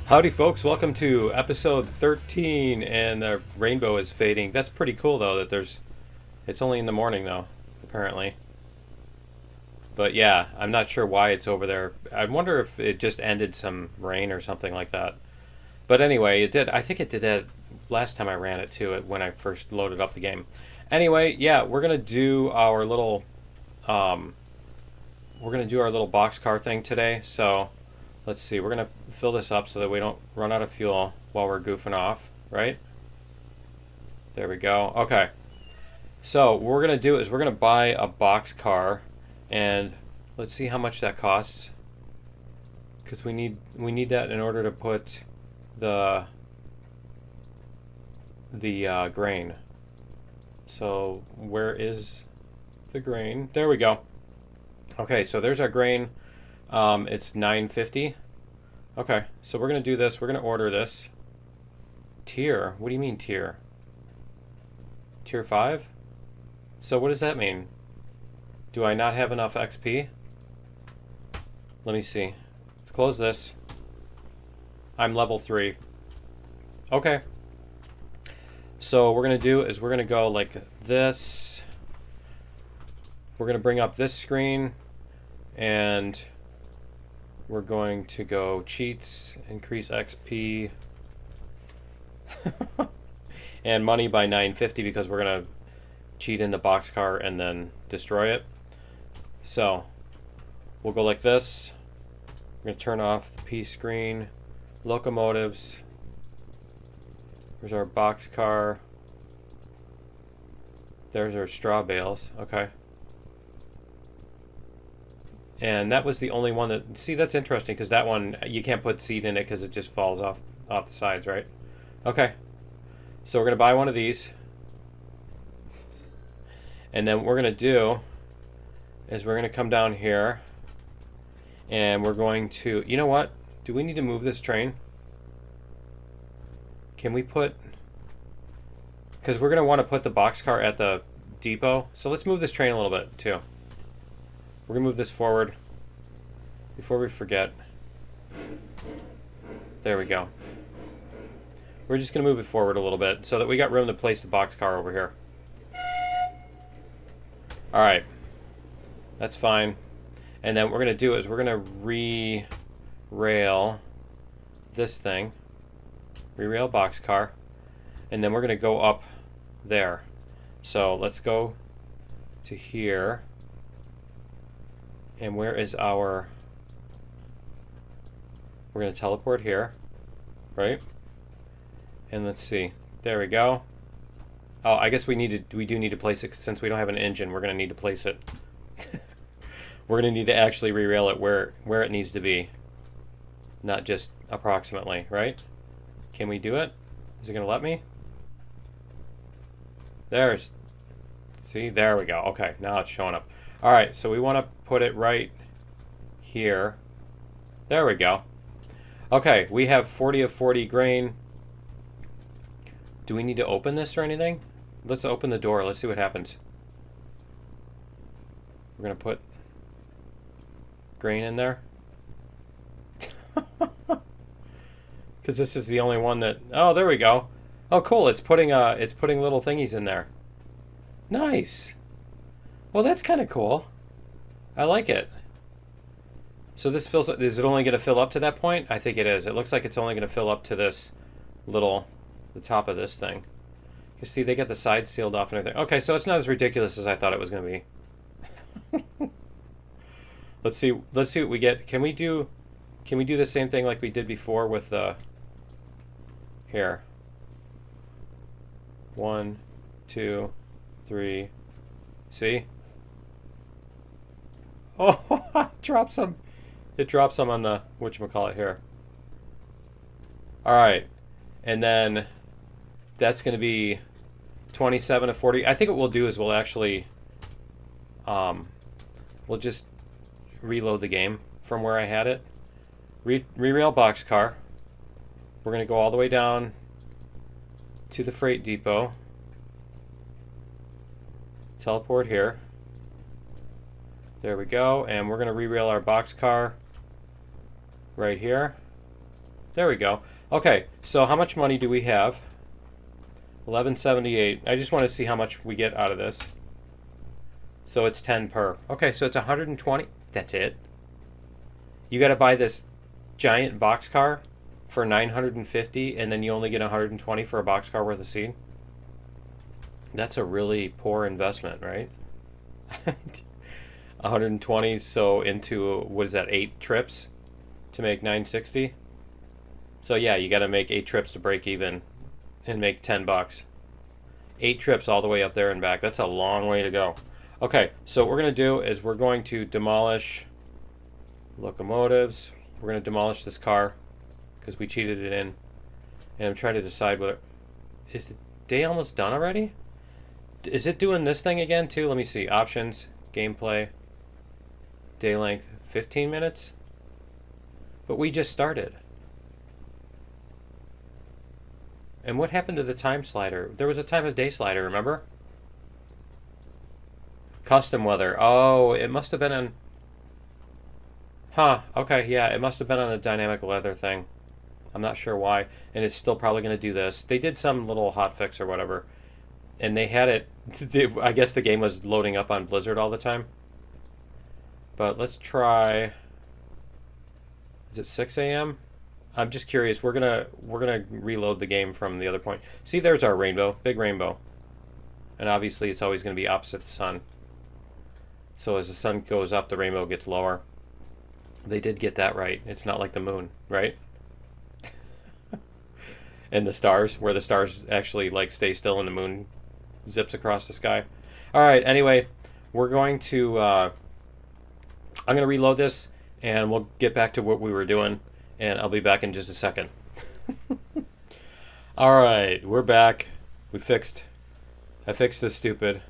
Howdy folks, welcome to episode 13 and the rainbow is fading. That's pretty cool though that it's only in the morning though, apparently. But yeah, I'm not sure why it's over there. I wonder if it just ended some rain or something like that. But anyway, it did. I think it did that last time I ran it too, when I first loaded up the game. Anyway, yeah, um, we're gonna do our little boxcar thing today. So let's see, we're gonna fill this up so that we don't run out of fuel while we're goofing off, right? There we go. Okay. So what we're gonna do is we're gonna buy a boxcar, and let's see how much that costs, because we need that in order to put the grain. So where is the grain? There we go. Okay, so there's our grain. It's $9.50. Okay, so we're gonna do this. We're gonna order this. Tier? What do you mean tier? Tier 5? So what does that mean? Do I not have enough XP? Let me see. Let's close this. I'm level 3. Okay. So what we're gonna do is we're gonna go like this. We're gonna bring up this screen, and we're going to go cheats, increase XP, and money by 950 because we're gonna cheat in the boxcar and then destroy it. So we'll go like this. We're gonna turn off the P screen, locomotives. There's our boxcar. There's our straw bales. Okay. And that was the only one that... See, that's interesting, because that one, you can't put seed in it because it just falls off the sides, right? Okay. So we're going to buy one of these. And then what we're going to do is we're going to come down here. And we're going to... You know what? Do we need to move this train? Can we put... Because we're going to want to put the boxcar at the depot. So let's move this train a little bit, too. We're going to move this forward before we forget. There we go. We're just going to move it forward a little bit so that we got room to place the boxcar over here. Alright. That's fine. And then what we're going to do is we're going to re-rail this thing. Re-rail boxcar. And then we're going to go up there. So let's go to here. And where is our... We're going to teleport here, right? And let's see. There we go. Oh, I guess we do need to place it, since we don't have an engine. We're going to need to place it. We're going to need to actually re-rail it where it needs to be. Not just approximately, right? Can we do it? Is it going to let me? There's... See, there we go. Okay, now it's showing up. Alright, so we want to put it right here. There we go. Okay, we have 40 of 40 grain. Do we need to open this or anything? Let's open the door. Let's see what happens. We're going to put grain in there. Because this is the only one that... Oh, there we go. Oh, cool. It's putting little thingies in there. Nice. Well, that's kind of cool. I like it. So this fills... Is it only going to fill up to that point? I think it is. It looks like it's only going to fill up to this little... The top of this thing. You see, they get the sides sealed off and everything. Okay, so it's not as ridiculous as I thought it was going to be. Let's see what we get. Can we do the same thing like we did before with the... Here. 1, 2, 3. See? Oh, it drops some. It drops some on the whatchamacallit here. Alright. And then that's going to be 27 of 40. I think what we'll do is we'll actually... we'll just reload the game from where I had it. Re-rail boxcar. We're going to go all the way down to the freight depot. Teleport here. There we go. And we're going to re-rail our boxcar right here. There we go. Okay, so how much money do we have? 1178. I just want to see how much we get out of this. So it's 10 per. Okay, so it's 120. That's it. You got to buy this giant boxcar for 950, and then you only get 120 for a boxcar worth of seed. That's a really poor investment, right? 120, so into, what is that, 8 trips to make 960? So yeah, you got to make 8 trips to break even and make 10 bucks. 8 trips all the way up there and back. That's a long way to go. Okay, so what we're going to do is we're going to demolish locomotives. We're going to demolish this car because we cheated it in. And I'm trying to decide whether... Is the day almost done already? Is it doing this thing again too? Let me see. Options, gameplay, day length, 15 minutes? But we just started. And what happened to the time slider? There was a time of day slider, remember? Custom weather. Oh, it must have been on... Huh, okay, yeah, it must have been on a dynamic weather thing. I'm not sure why. And it's still probably going to do this. They did some little hotfix or whatever. And they had it... I guess the game was loading up on Blizzard all the time. But let's try... Is it 6 a.m.? I'm just curious. We're gonna reload the game from the other point. See, there's our rainbow, big rainbow, and obviously it's always going to be opposite the sun. So as the sun goes up, the rainbow gets lower. They did get that right. It's not like the moon, right? And the stars, where the stars actually like stay still and the moon zips across the sky. All right. Anyway, we're going to. I'm going to reload this, and we'll get back to what we were doing. And I'll be back in just a second. All right, we're back. I fixed this stupid.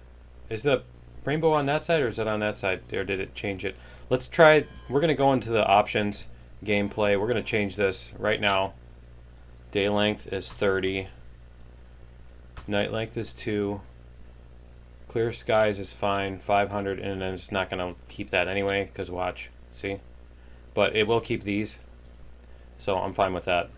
Is the rainbow on that side or is it on that side? Or did it change it? Let's try. We're going to go into the options, gameplay. We're going to change this right now. Day length is 30. Night length is 2. Clear skies is fine, 500. And then it's not going to keep that anyway because watch. See? But it will keep these. So I'm fine with that.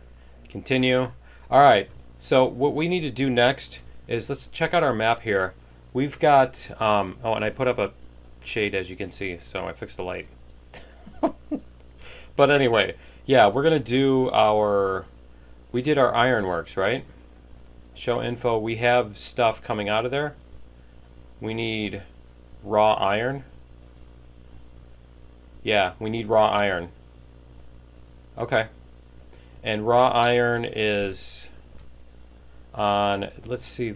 Continue. All right. So what we need to do next is let's check out our map here. We've got, oh, and I put up a shade as you can see, so I fixed the light. But anyway, yeah, we're going to do we did our ironworks, right? Show info. We have stuff coming out of there. We need raw iron. Yeah, we need raw iron. Okay. And raw iron is on, let's see,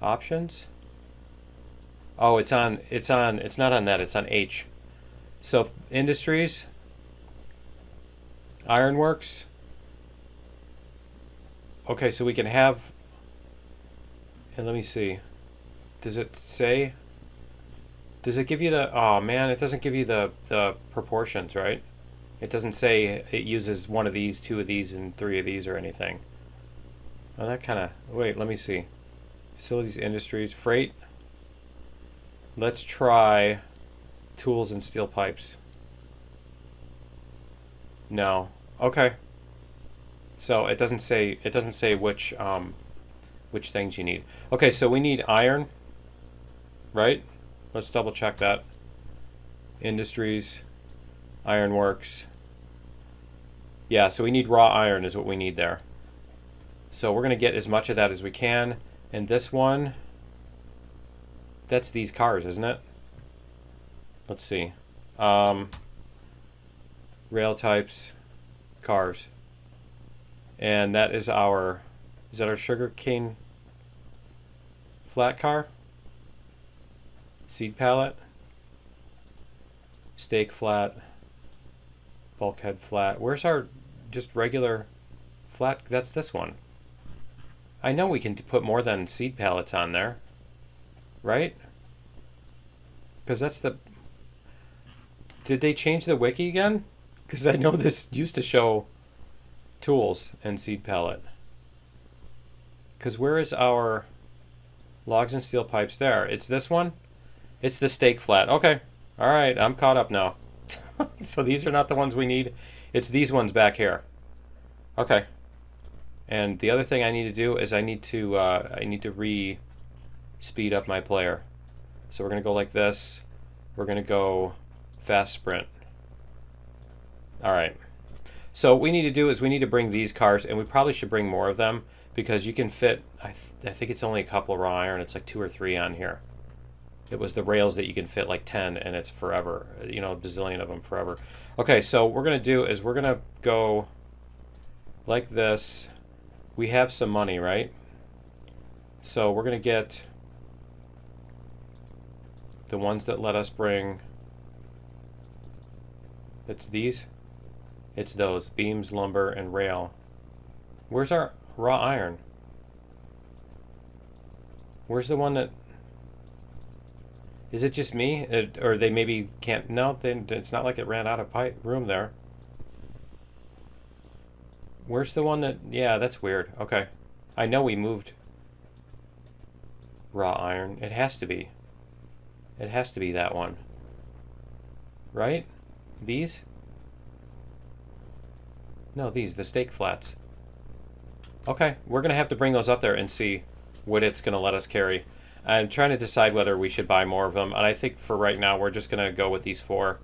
options. Oh, it's not on that, it's on H. So industries, ironworks. Okay, so we can have, and let me see. Does it say, does it give you the, oh man, it doesn't give you the proportions, right? It doesn't say it uses one of these, 2 of these, and 3 of these or anything. Oh, that kind of... Wait, let me see. Facilities, industries, freight. Let's try tools and steel pipes. No. Okay. So it doesn't say which things you need. Okay, so we need iron, right? Let's double check that. Industries, ironworks. Yeah, so we need raw iron is what we need there. So we're going to get as much of that as we can. And this one, that's these cars, isn't it? Let's see. Rail types, cars. And that is our, is that our sugarcane flat car? Seed pallet? Stake flat? Bulkhead flat. Where's our just regular flat? That's this one. I know we can put more than seed pallets on there, right? Because that's the... Did they change the wiki again? Because I know this used to show tools and seed pallet. Because where is our logs and steel pipes? There. It's this one? It's the stake flat. Okay. All right. I'm caught up now. So these are not the ones we need. It's these ones back here. Okay. And the other thing I need to do is I need to speed up my player. So we're gonna go like this. We're gonna go fast sprint. All right. So what we need to do is we need to bring these cars, and we probably should bring more of them because you can fit. I think it's only a couple of raw iron. It's like 2 or 3 on here. It was the rails that you can fit like 10, and it's forever. You know, a bazillion of them forever. Okay, so what we're gonna do is we're gonna go like this. We have some money, right? So we're gonna get the ones that let us bring. It's these. It's those beams, lumber, and rail. Where's our raw iron? Where's the one that? Is it just me, or they maybe can't? No, it's not like it ran out of room there. Where's the one that? Yeah, that's weird. Okay, I know we moved raw iron. It has to be. It has to be that one. Right? These? No, these, the stake flats. Okay, we're going to have to bring those up there and see what it's going to let us carry. I'm trying to decide whether we should buy more of them, and I think for right now we're just going to go with these 4,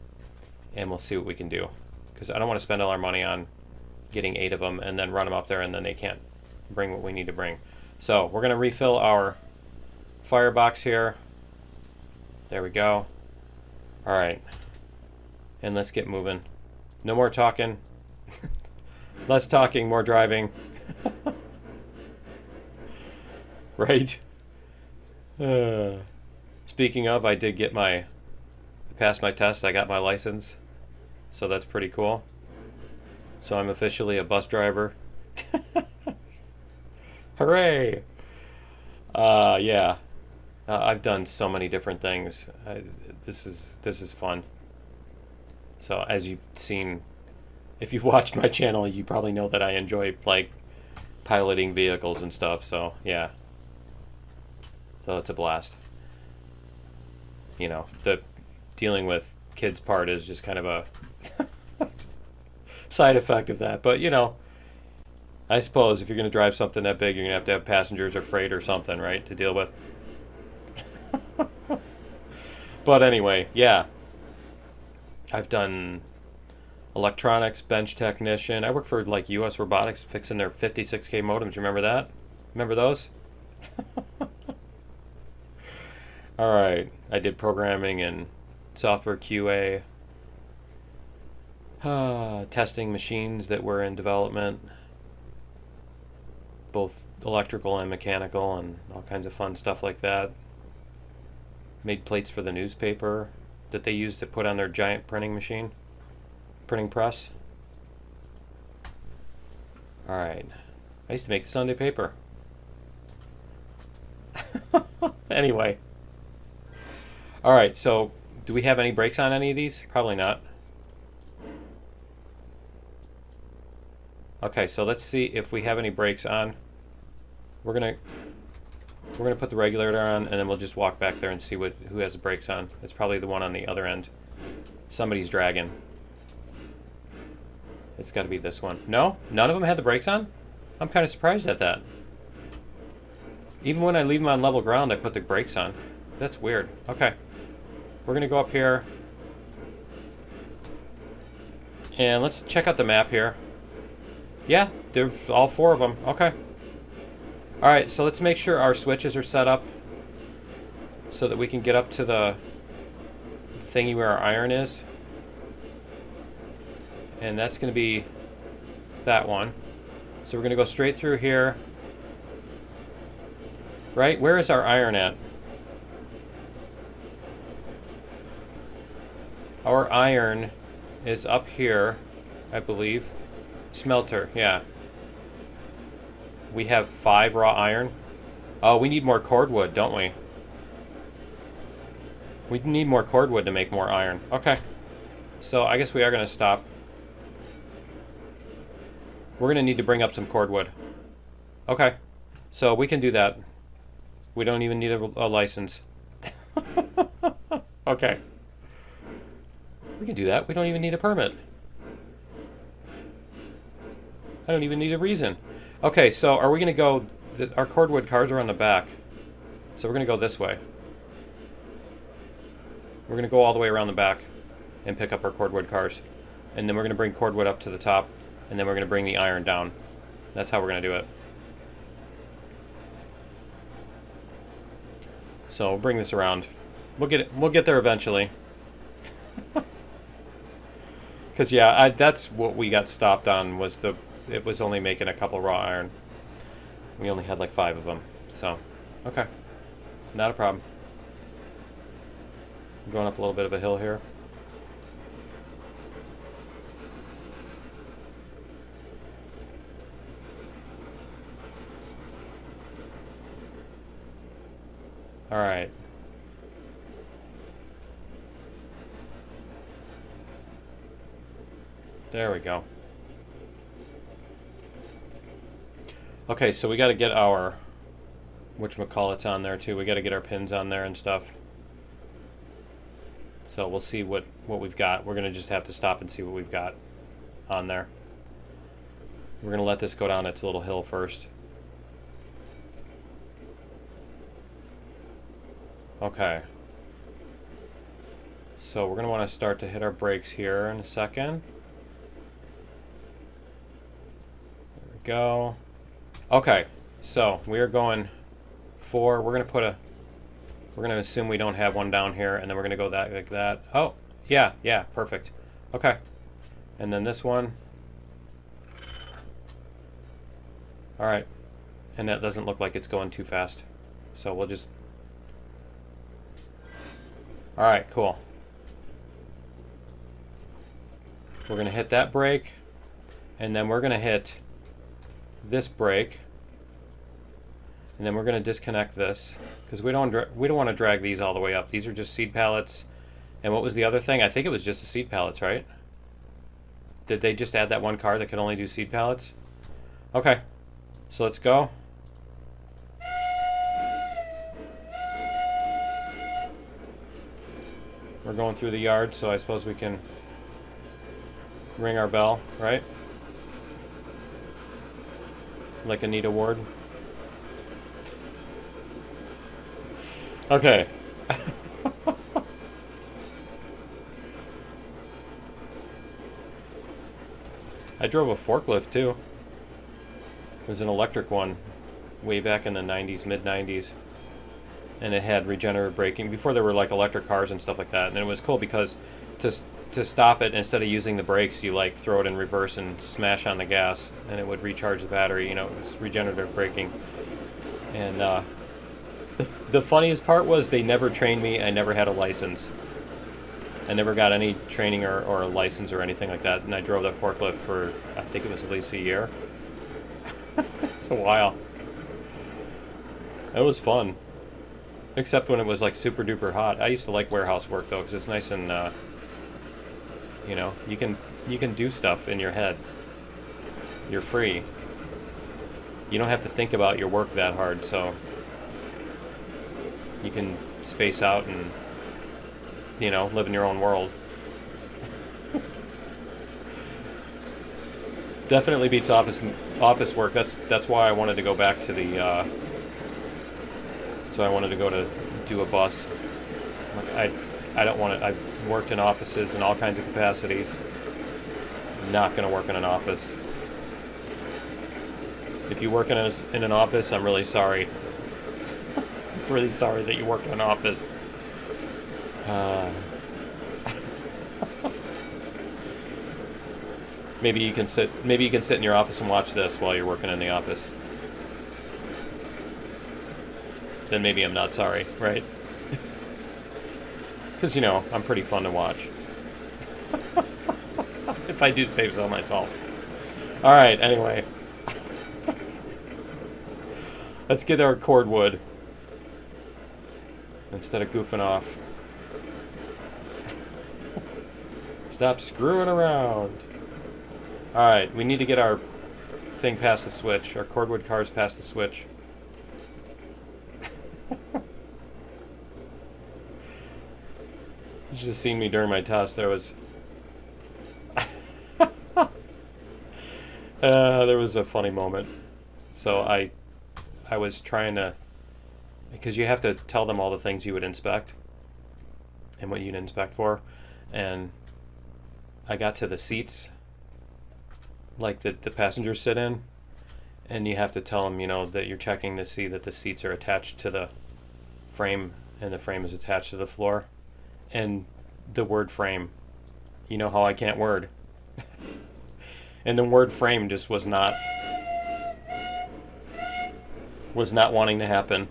and we'll see what we can do. Because I don't want to spend all our money on getting 8 of them and then run them up there and then they can't bring what we need to bring. So we're going to refill our firebox here. There we go. All right. And let's get moving. No more talking. Less talking, more driving. Right? Speaking of, I did get I passed my test. I got my license. So that's pretty cool. So I'm officially a bus driver. Hooray! Yeah. I've done so many different things. This is fun. So as you've seen, if you've watched my channel, you probably know that I enjoy like piloting vehicles and stuff. So yeah. So it's a blast. You know, the dealing with kids part is just kind of a side effect of that. But you know, I suppose if you're going to drive something that big, you're going to have passengers or freight or something, right, to deal with. But anyway, yeah. I've done electronics, bench technician. I work for like US Robotics fixing their 56K modems. You remember that? Remember those? All right. I did programming and software QA. Testing machines that were in development. Both electrical and mechanical and all kinds of fun stuff like that. Made plates for the newspaper that they used to put on their giant printing press. All right. I used to make the Sunday paper. Anyway. All right, so do we have any brakes on any of these? Probably not. Okay, so let's see if we have any brakes on. We're gonna put the regulator on, and then we'll just walk back there and see who has the brakes on. It's probably the one on the other end. Somebody's dragging. It's got to be this one. No? None of them had the brakes on? I'm kind of surprised at that. Even when I leave them on level ground, I put the brakes on. That's weird. Okay. We're going to go up here. And let's check out the map here. Yeah, there's all 4 of them. Okay. Alright, so let's make sure our switches are set up so that we can get up to the thingy where our iron is. And that's going to be that one. So we're going to go straight through here. Right? Where is our iron at? Our iron is up here, I believe. Smelter, yeah. We have 5 raw iron. Oh, we need more cordwood, don't we? We need more cordwood to make more iron. Okay. So I guess we are going to stop. We're going to need to bring up some cordwood. Okay. So we can do that. We don't even need a license. Okay. We can do that. We don't even need a permit. I don't even need a reason. Okay, so are we going to go... Our cordwood cars are on the back. So we're going to go this way. We're going to go all the way around the back and pick up our cordwood cars. And then we're going to bring cordwood up to the top. And then we're going to bring the iron down. That's how we're going to do it. So we'll bring this around. We'll get there eventually. Because yeah, that's what we got stopped on, was it was only making a couple raw iron. We only had like 5 of them. So, okay. Not a problem. I'm going up a little bit of a hill here. All right. There we go. Okay, so we got to get our whatchamacallits on there too. We got to get our pins on there and stuff. So we'll see what we've got. We're going to just have to stop and see what we've got on there. We're going to let this go down its little hill first. Okay. So we're going to want to start to hit our brakes here in a second. There we go. Okay, so we are going for, we're going to assume we don't have one down here, and then we're going to go that like that. Oh, yeah, perfect. Okay. And then this one. All right. And that doesn't look like it's going too fast. So we'll just... All right, cool. We're going to hit that brake, and then we're going to hit this brake, and then we're going to disconnect this because we don't want to drag these all the way up. These are just seed pallets. And what was the other thing? I think it was just the seed pallets, right? Did they just add that one car that could only do seed pallets? Okay, so let's go. We're going through the yard, so I suppose we can ring our bell, right? Like Anita Ward. Okay. I drove a forklift too. It was an electric one way back in the 90s, mid-90s. And it had regenerative braking before there were like electric cars and stuff like that. And it was cool because to stop it, instead of using the brakes, you like throw it in reverse and smash on the gas, and it would recharge the battery. You know, it was regenerative braking. And the funniest part was they never trained me. I never had a license. I never got any training or a license or anything like that. And I drove that forklift for, I think it was at least a year. It's a while. It was fun. Except when it was like super duper hot. I used to like warehouse work though, because it's nice and you know, you can do stuff in your head. You're free. You don't have to think about your work that hard, so you can space out and, you know, live in your own world. Definitely beats office work. That's why I wanted to go back to the. So I wanted to go to do a bus. Like I don't want to. I've worked in offices in all kinds of capacities. Not going to work in an office. If you work in an office, I'm really sorry. I'm really sorry that you work in an office. Maybe you can sit in your office and watch this while you're working in the office. Then maybe I'm not sorry, right? Because, you know, I'm pretty fun to watch. If I do say so myself. Alright, anyway. Let's get our cordwood. Instead of goofing off. Stop screwing around. Alright, we need to get our thing past the switch. Our cordwood cars past the switch. You should have seen me during my test. There was... There was a funny moment. So I was trying to, because you have to tell them all the things you would inspect and what you'd inspect for, and I got to the seats, like the passengers sit in, and you have to tell them, you know, that you're checking to see that the seats are attached to the frame and the frame is attached to the floor. And the word frame, you know how I can't word. And the word frame just was not wanting to happen.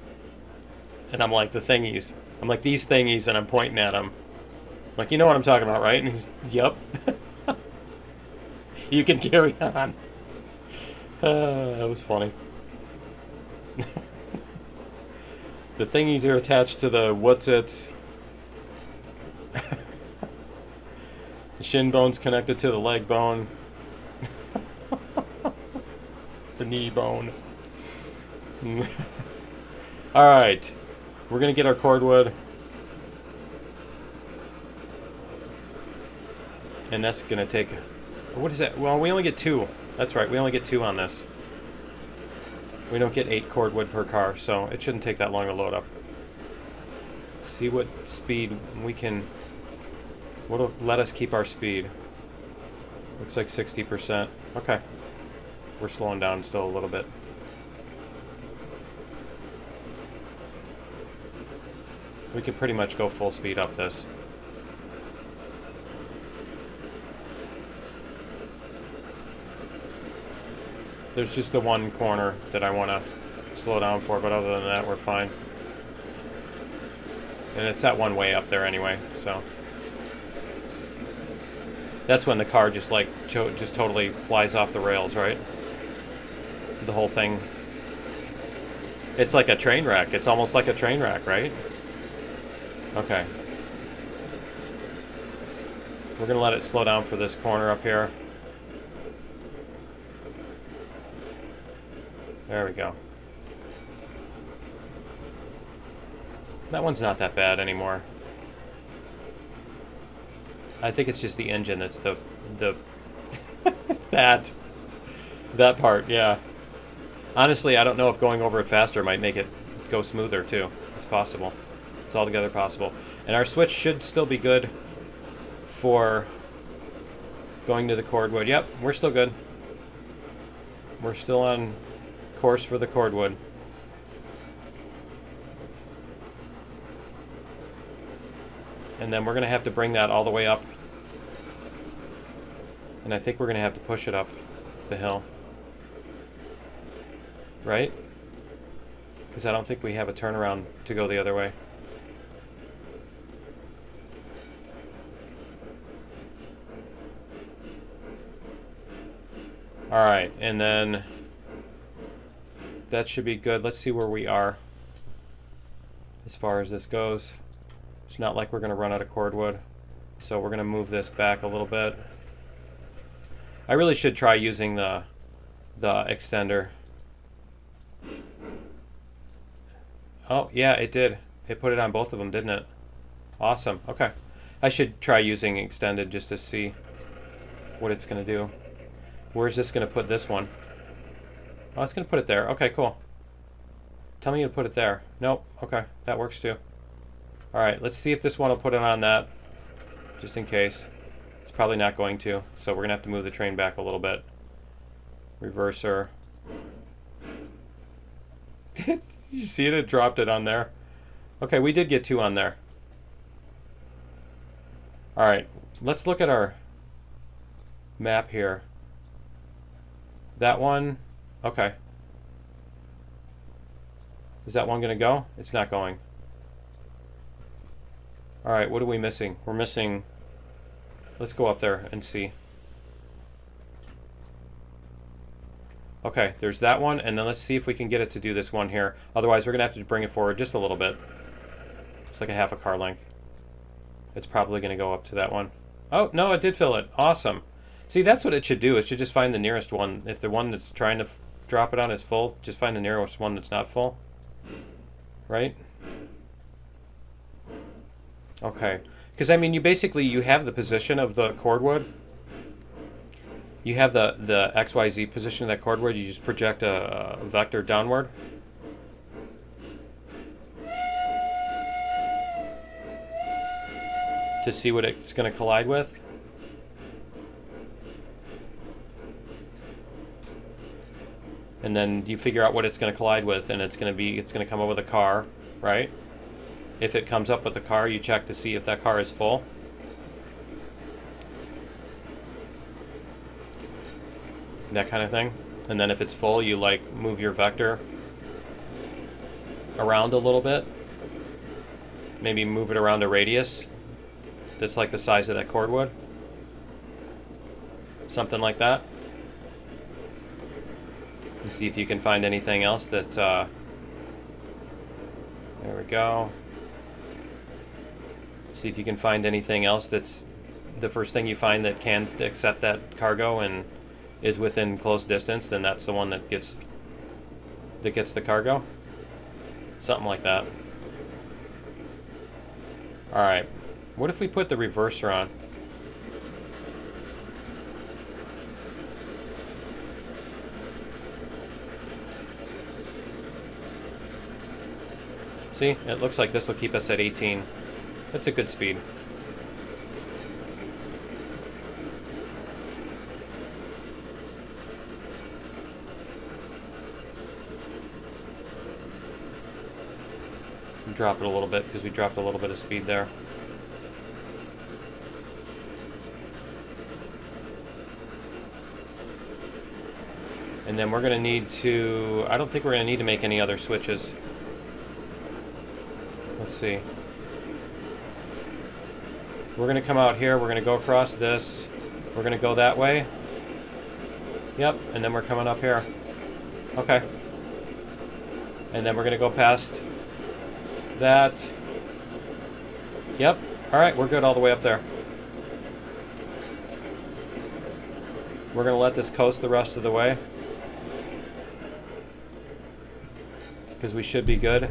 And I'm like, the thingies. I'm like, these thingies, and I'm pointing at them. I'm like, you know what I'm talking about, right? And he's, yep. You can carry on. That was funny. The thingies are attached to the what's-its. The shin bone's connected to the leg bone. The knee bone. Alright. We're going to get our cordwood. And that's going to take... What is that? Well, we only get 2. That's right, we only get 2 on this. We don't get 8 cordwood per car, so it shouldn't take that long to load up. Let's see what speed we can... What'll let us keep our speed? Looks like 60%. Okay. We're slowing down still a little bit. We could pretty much go full speed up this. There's just the one corner that I want to slow down for, but other than that, we're fine. And it's that one way up there anyway, so... That's when the car just like just totally flies off the rails, right? The whole thing. It's like a train wreck. It's almost like a train wreck, right? Okay. We're gonna let it slow down for this corner up here. There we go. That one's not that bad anymore. I think it's just the engine that's the that part, yeah. Honestly, I don't know if going over it faster might make it go smoother too. It's possible. It's altogether possible. And our switch should still be good for going to the cordwood. Yep, we're still good. We're still on course for the cordwood. And then we're going to have to bring that all the way up. And I think we're going to have to push it up the hill. Right? Because I don't think we have a turnaround to go the other way. Alright, and then that should be good. Let's see where we are as far as this goes. It's not like we're going to run out of cordwood, so we're going to move this back a little bit. I really should try using the extender. Oh, yeah, it did. It put it on both of them, didn't it? Awesome. Okay. I should try using extended just to see what it's going to do. Where's this going to put this one? Oh, it's going to put it there. Okay, cool. Tell me to put it there. Nope. Okay, that works too. Alright, let's see if this one will put it on that, just in case. It's probably not going to, so we're going to have to move the train back a little bit. Reverser. Did you see it? It dropped it on there. Okay, we did get 2 on there. Alright, let's look at our map here. That one, okay. Is that one going to go? It's not going. Alright, what are we missing? We're missing... Let's go up there and see. Okay, there's that one, and then let's see if we can get it to do this one here. Otherwise, we're going to have to bring it forward just a little bit. It's like a half a car length. It's probably going to go up to that one. Oh, no, it did fill it. Awesome. See, that's what it should do. It should just find the nearest one. If the one that's trying to drop it on is full, just find the nearest one that's not full. Right? Okay. Because, I mean, you basically, you have the position of the cordwood. You have the XYZ position of that cordwood. You just project a vector downward. To see what it's going to collide with. And then you figure out what it's going to collide with, and it's going to come up with a car, right? If it comes up with a car, you check to see if that car is full. That kind of thing. And then if it's full, you like move your vector around a little bit. Maybe move it around a radius that's like the size of that cordwood. Something like that. And see if you can find anything else that, there we go. See if you can find anything else that's the first thing you find that can accept that cargo and is within close distance, then that's the one that gets the cargo. Something like that. Alright. What if we put the reverser on? See, it looks like this will keep us at 18. That's a good speed. Drop it a little bit because we dropped a little bit of speed there. And then we're going to need to... I don't think we're going to need to make any other switches. Let's see. We're going to come out here. We're going to go across this. We're going to go that way. Yep. And then we're coming up here. Okay. And then we're going to go past that. Yep. All right. We're good all the way up there. We're going to let this coast the rest of the way, because we should be good.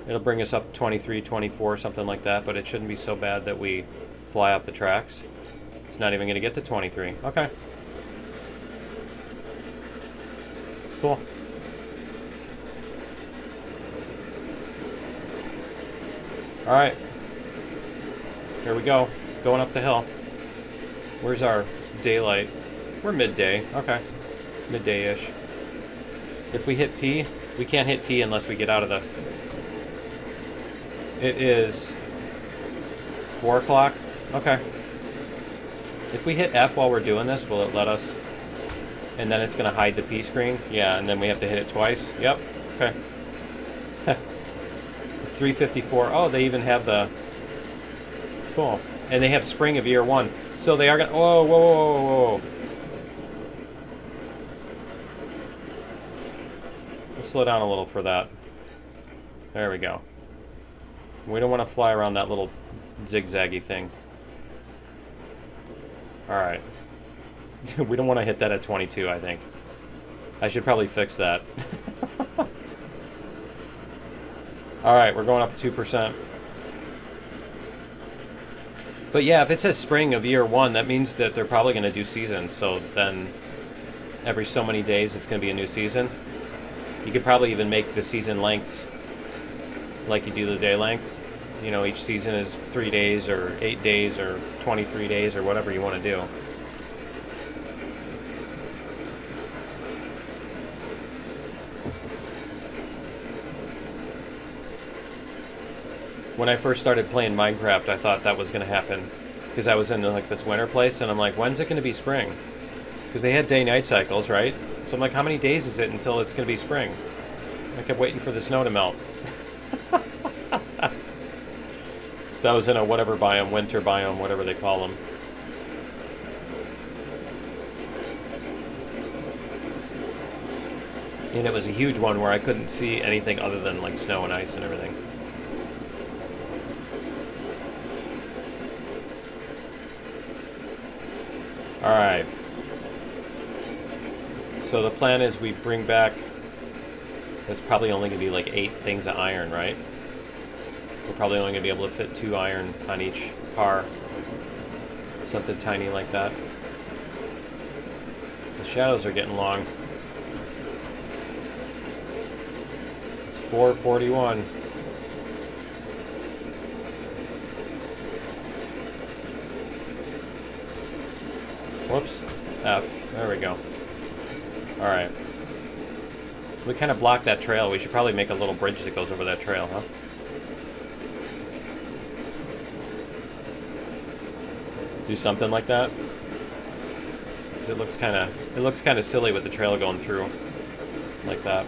It'll bring us up 23, 24, something like that, but it shouldn't be so bad that we fly off the tracks. It's not even going to get to 23. Okay. Cool. All right. Here we go. Going up the hill. Where's our daylight? We're midday. Okay. Midday-ish. If we hit P, we can't hit P unless we get out of the... It is 4 o'clock. Okay. If we hit F while we're doing this, will it let us? And then it's going to hide the P screen? Yeah, and then we have to hit it twice? Yep. Okay. 354. Oh, they even have the... Cool. And they have spring of year 1. So they are going to... Whoa, whoa, whoa, whoa, whoa. Let's slow down a little for that. There we go. We don't want to fly around that little zigzaggy thing. Alright. We don't want to hit that at 22, I think. I should probably fix that. Alright, we're going up 2%. But yeah, if it says spring of year 1, that means that they're probably going to do seasons. So then every so many days it's going to be a new season. You could probably even make the season lengths like you do the day length. You know, each season is 3 days or 8 days or 23 days or whatever you want to do. When I first started playing Minecraft, I thought that was going to happen because I was in like this winter place, and I'm like, when's it going to be spring? Because they had day-night cycles, right? So I'm like, how many days is it until it's going to be spring? I kept waiting for the snow to melt. So I was in a whatever biome, winter biome, whatever they call them. And it was a huge one where I couldn't see anything other than like snow and ice and everything. Alright. So the plan is we bring back... It's probably only going to be like 8 things of iron, right? We're probably only going to be able to fit 2 iron on each car. Something tiny like that. The shadows are getting long. It's 4:41. Whoops. F. There we go. Alright. We kind of blocked that trail. We should probably make a little bridge that goes over that trail, huh? Do something like that. Because it looks kind of silly with the trail going through like that.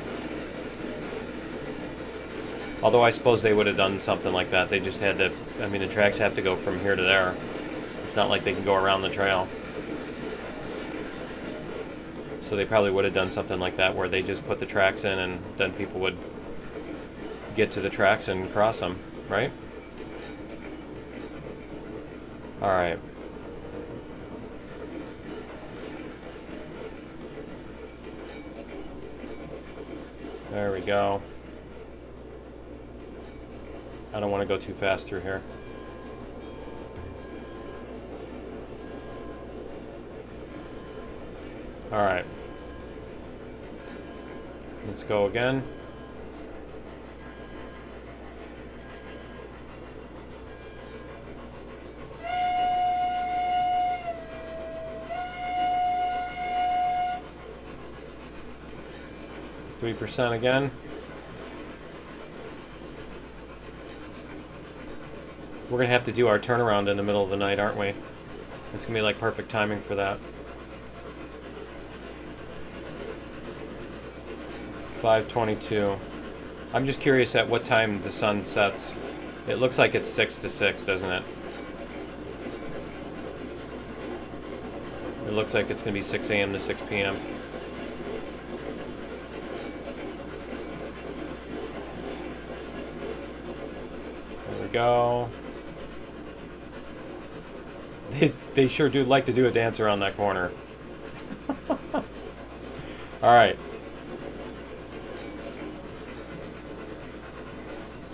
Although I suppose they would have done something like that. They just had to, I mean, the tracks have to go from here to there. It's not like they can go around the trail. So they probably would have done something like that where they just put the tracks in and then people would get to the tracks and cross them, right? Alright. There we go. I don't want to go too fast through here. Alright. Let's go again. %3 again. We're going to have to do our turnaround in the middle of the night, aren't we? It's going to be like perfect timing for that. 5:22. I'm just curious at what time the sun sets. It looks like it's 6 to 6, doesn't it? It looks like it's going to be 6 a.m. to 6 p.m. There we go. They sure do like to do a dance around that corner. Alright.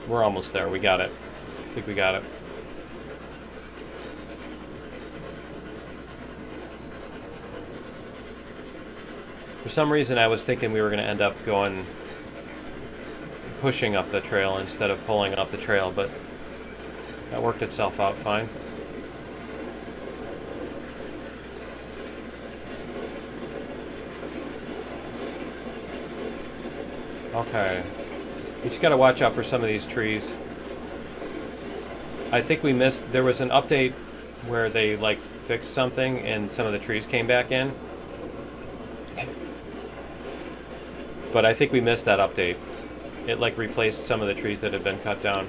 We're almost there. We got it. I think we got it. For some reason, I was thinking we were going to end up pushing up the trail instead of pulling up the trail, but that worked itself out fine. Okay. You just gotta watch out for some of these trees. I think we missed, there was an update where they like fixed something and some of the trees came back in. But I think we missed that update. It like replaced some of the trees that had been cut down.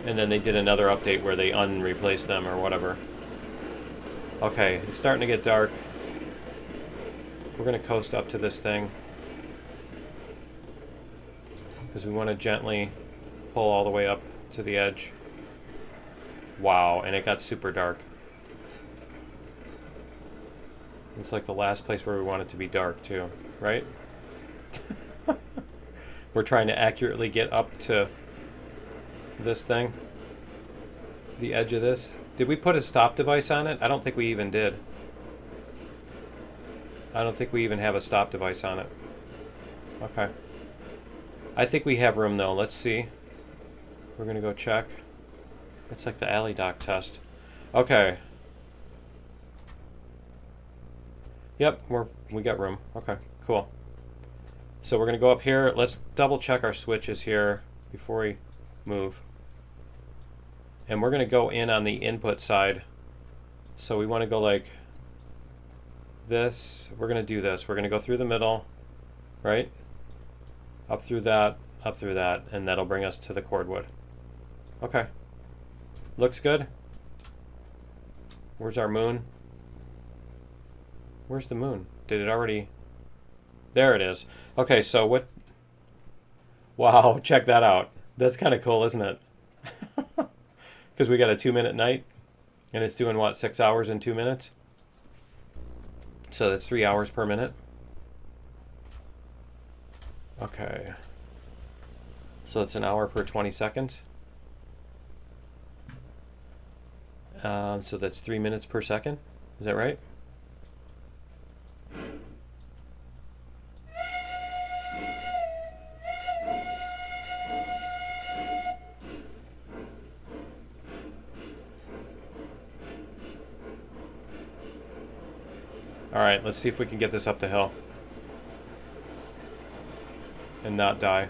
And then they did another update where they unreplaced them or whatever. Okay, it's starting to get dark. We're gonna coast up to this thing. Because we want to gently pull all the way up to the edge. Wow, and it got super dark. It's like the last place where we want it to be dark too, right? We're trying to accurately get up to this thing. The edge of this. Did we put a stop device on it? I don't think we even did. I don't think we even have a stop device on it. Okay. I think we have room though. Let's see. We're gonna go check. It's like the alley dock test. Okay. Yep, we got room. Okay, cool. So we're gonna go up here. Let's double check our switches here before we move. And we're gonna go in on the input side. So we want to go like this. We're gonna do this. We're gonna go through the middle, right? Up through that, and that'll bring us to the cordwood. Okay. Looks good. Where's our moon? Where's the moon? Did it already... There it is. Okay, so what... Wow, check that out. That's kind of cool, isn't it? Because we got a 2-minute night, and it's doing, what, 6 hours and 2 minutes? So that's 3 hours per minute. Okay. So it's an hour per 20 seconds. So that's 3 minutes per second. Is that right? Alright, let's see if we can get this up the hill. And not die.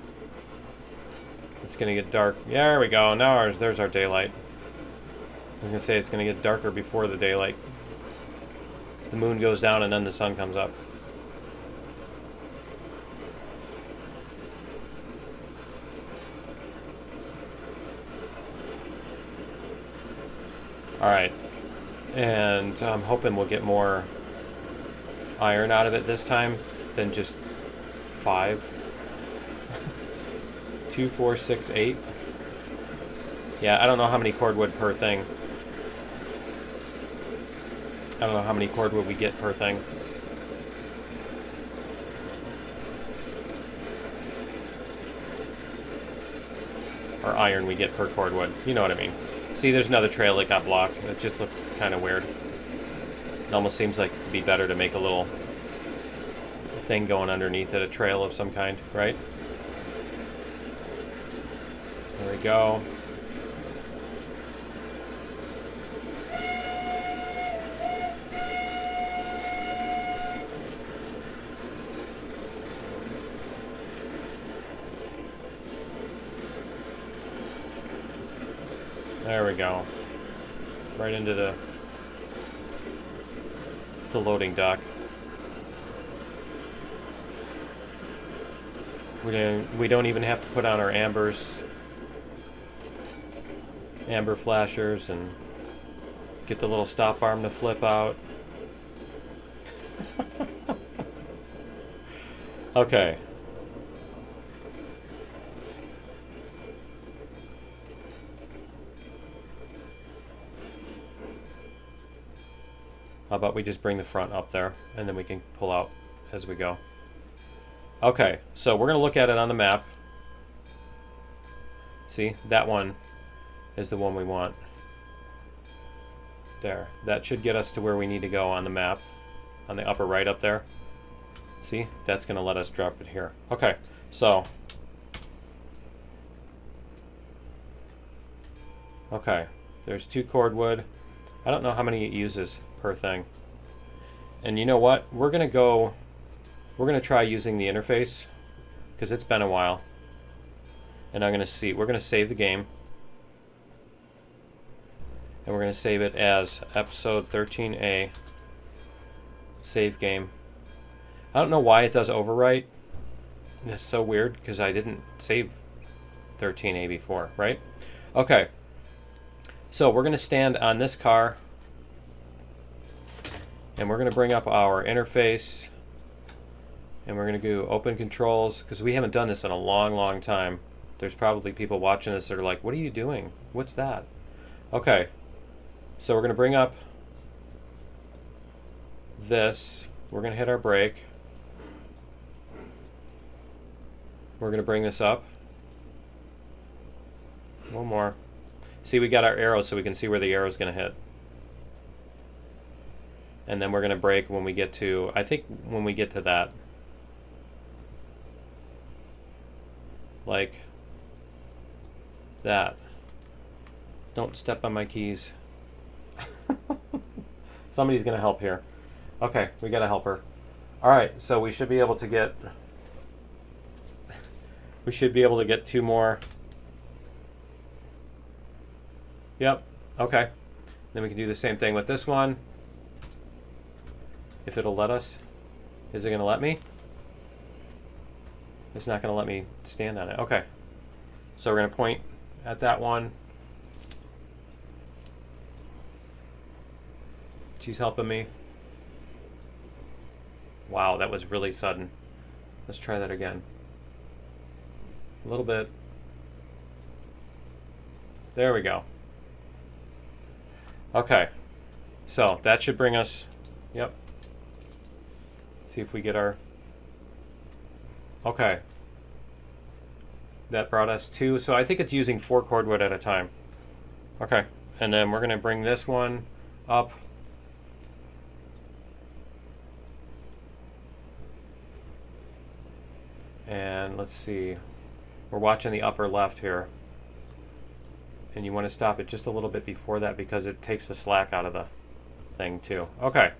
It's gonna get dark. Yeah, there we go. Now there's our daylight. I was gonna say it's gonna get darker before the daylight. As the moon goes down and then the sun comes up. Alright. And I'm hoping we'll get more iron out of it this time than just 5. 2, 4, 6, 8. Yeah, I don't know how many cordwood per thing. I don't know how many cordwood we get per thing. Or iron we get per cordwood. You know what I mean. See, there's another trail that got blocked. It just looks kind of weird. It almost seems like it'd be better to make a little thing going underneath it, a trail of some kind, right? There we go. There we go. Right into the loading dock. We don't even have to put on our amber flashers and get the little stop arm to flip out. Okay. How about we just bring the front up there and then we can pull out as we go. Okay, so we're going to look at it on the map. See, that one is the one we want. There. That should get us to where we need to go on the map. On the upper right up there. See, that's going to let us drop it here. Okay, so. Okay, there's 2 cordwood. I don't know how many it uses per thing. And you know what? We're going to try using the interface because it's been a while. And I'm going to see. We're going to save the game. And we're going to save it as episode 13A. Save game. I don't know why it does overwrite. It's so weird because I didn't save 13A before, right? Okay. So we're going to stand on this car. And we're going to bring up our interface. And we're going to do open controls because we haven't done this in a long, long time. There's probably people watching this that are like, what are you doing? What's that? Okay. So we're going to bring up this. We're going to hit our brake. We're going to bring this up. One more. See, we got our arrow so we can see where the arrow is going to hit. And then we're going to brake when we get to, I think when we get to that. Like that. Don't step on my keys. Somebody's going to help here. Okay, we got a helper. Alright, so we should be able to get 2 more. Yep, okay. Then we can do the same thing with this one. If it'll let us. Is it going to let me? It's not going to let me stand on it. Okay. So we're going to point at that one. She's helping me. Wow, that was really sudden. Let's try that again. A little bit. There we go. Okay. So that should bring us. Yep. See if we get our. Okay. That brought us 2. So I think it's using 4 cordwood at a time. Okay. And then we're going to bring this one up. And let's see. We're watching the upper left here. And you want to stop it just a little bit before that because it takes the slack out of the thing too. Okay.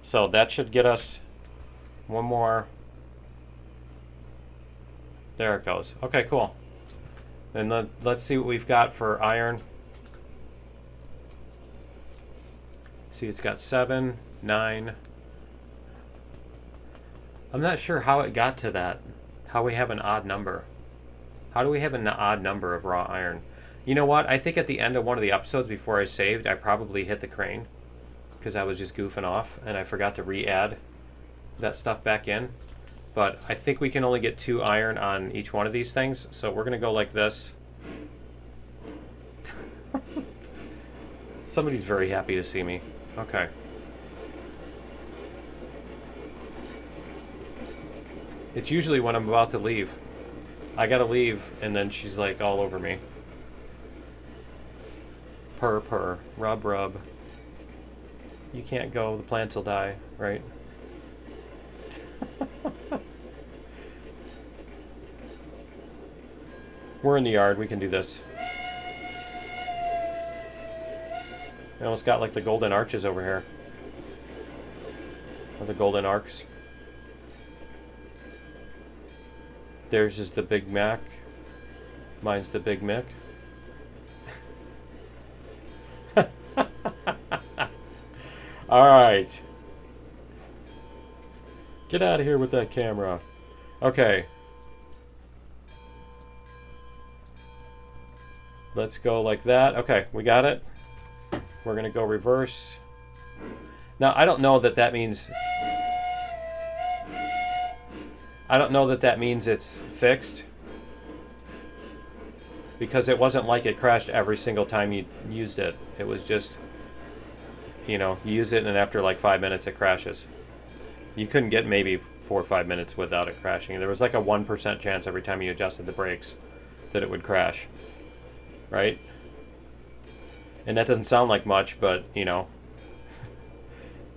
So that should get us one more. There it goes. Okay, cool. Then let's see what we've got for iron. See, it's got 7, 9. I'm not sure how it got to that. How we have an odd number. How do we have an odd number of raw iron? You know what? I think at the end of one of the episodes before I saved, I probably hit the crane because I was just goofing off and I forgot to re-add that stuff back in. But I think we can only get 2 iron on each one of these things, so we're gonna go like this. Somebody's very happy to see me. Okay. It's usually when I'm about to leave. I gotta leave, and then she's like all over me. Purr, rub. You can't go, the plants will die, right? We're in the yard, we can do this. We almost got like the golden arches over here. Or the golden arcs. Theirs is the Big Mac. Mine's the Big Mick. Alright. Get out of here with that camera. Okay. Let's go like that. Okay, we got it. We're going to go reverse. Now, I don't know that that means... I don't know that that means it's fixed. Because it wasn't like it crashed every single time you used it. It was just, you know, you use it and after like 5 minutes it crashes. You couldn't get maybe 4 or 5 minutes without it crashing. There was like a 1% chance every time you adjusted the brakes that it would crash. Right? And that doesn't sound like much, but, you know,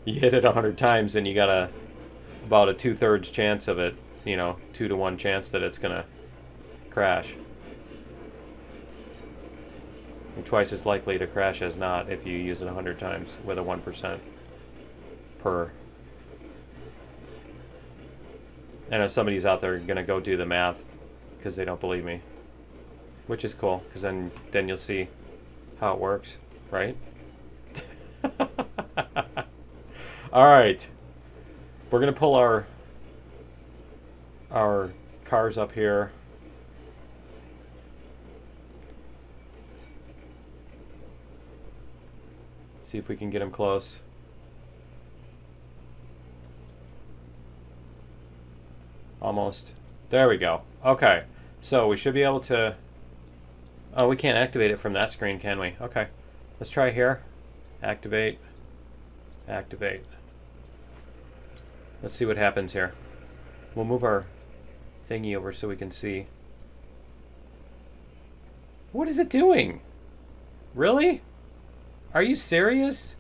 you hit it 100 times and you got about a 2/3 chance of it, you know, 2 to 1 chance that it's going to crash. You're twice as likely to crash as not if you use it 100 times with a 1% per. And if somebody's out there going to go do the math because they don't believe me, which is cool, because then you'll see how it works, right? All right, we're gonna pull our cars up here. See if we can get them close. Almost. There we go. Okay, so we should be able to... Oh, we can't activate it from that screen, can we? Okay. Let's try here. Activate. Activate. Let's see what happens here. We'll move our thingy over so we can see. What is it doing? Really? Are you serious?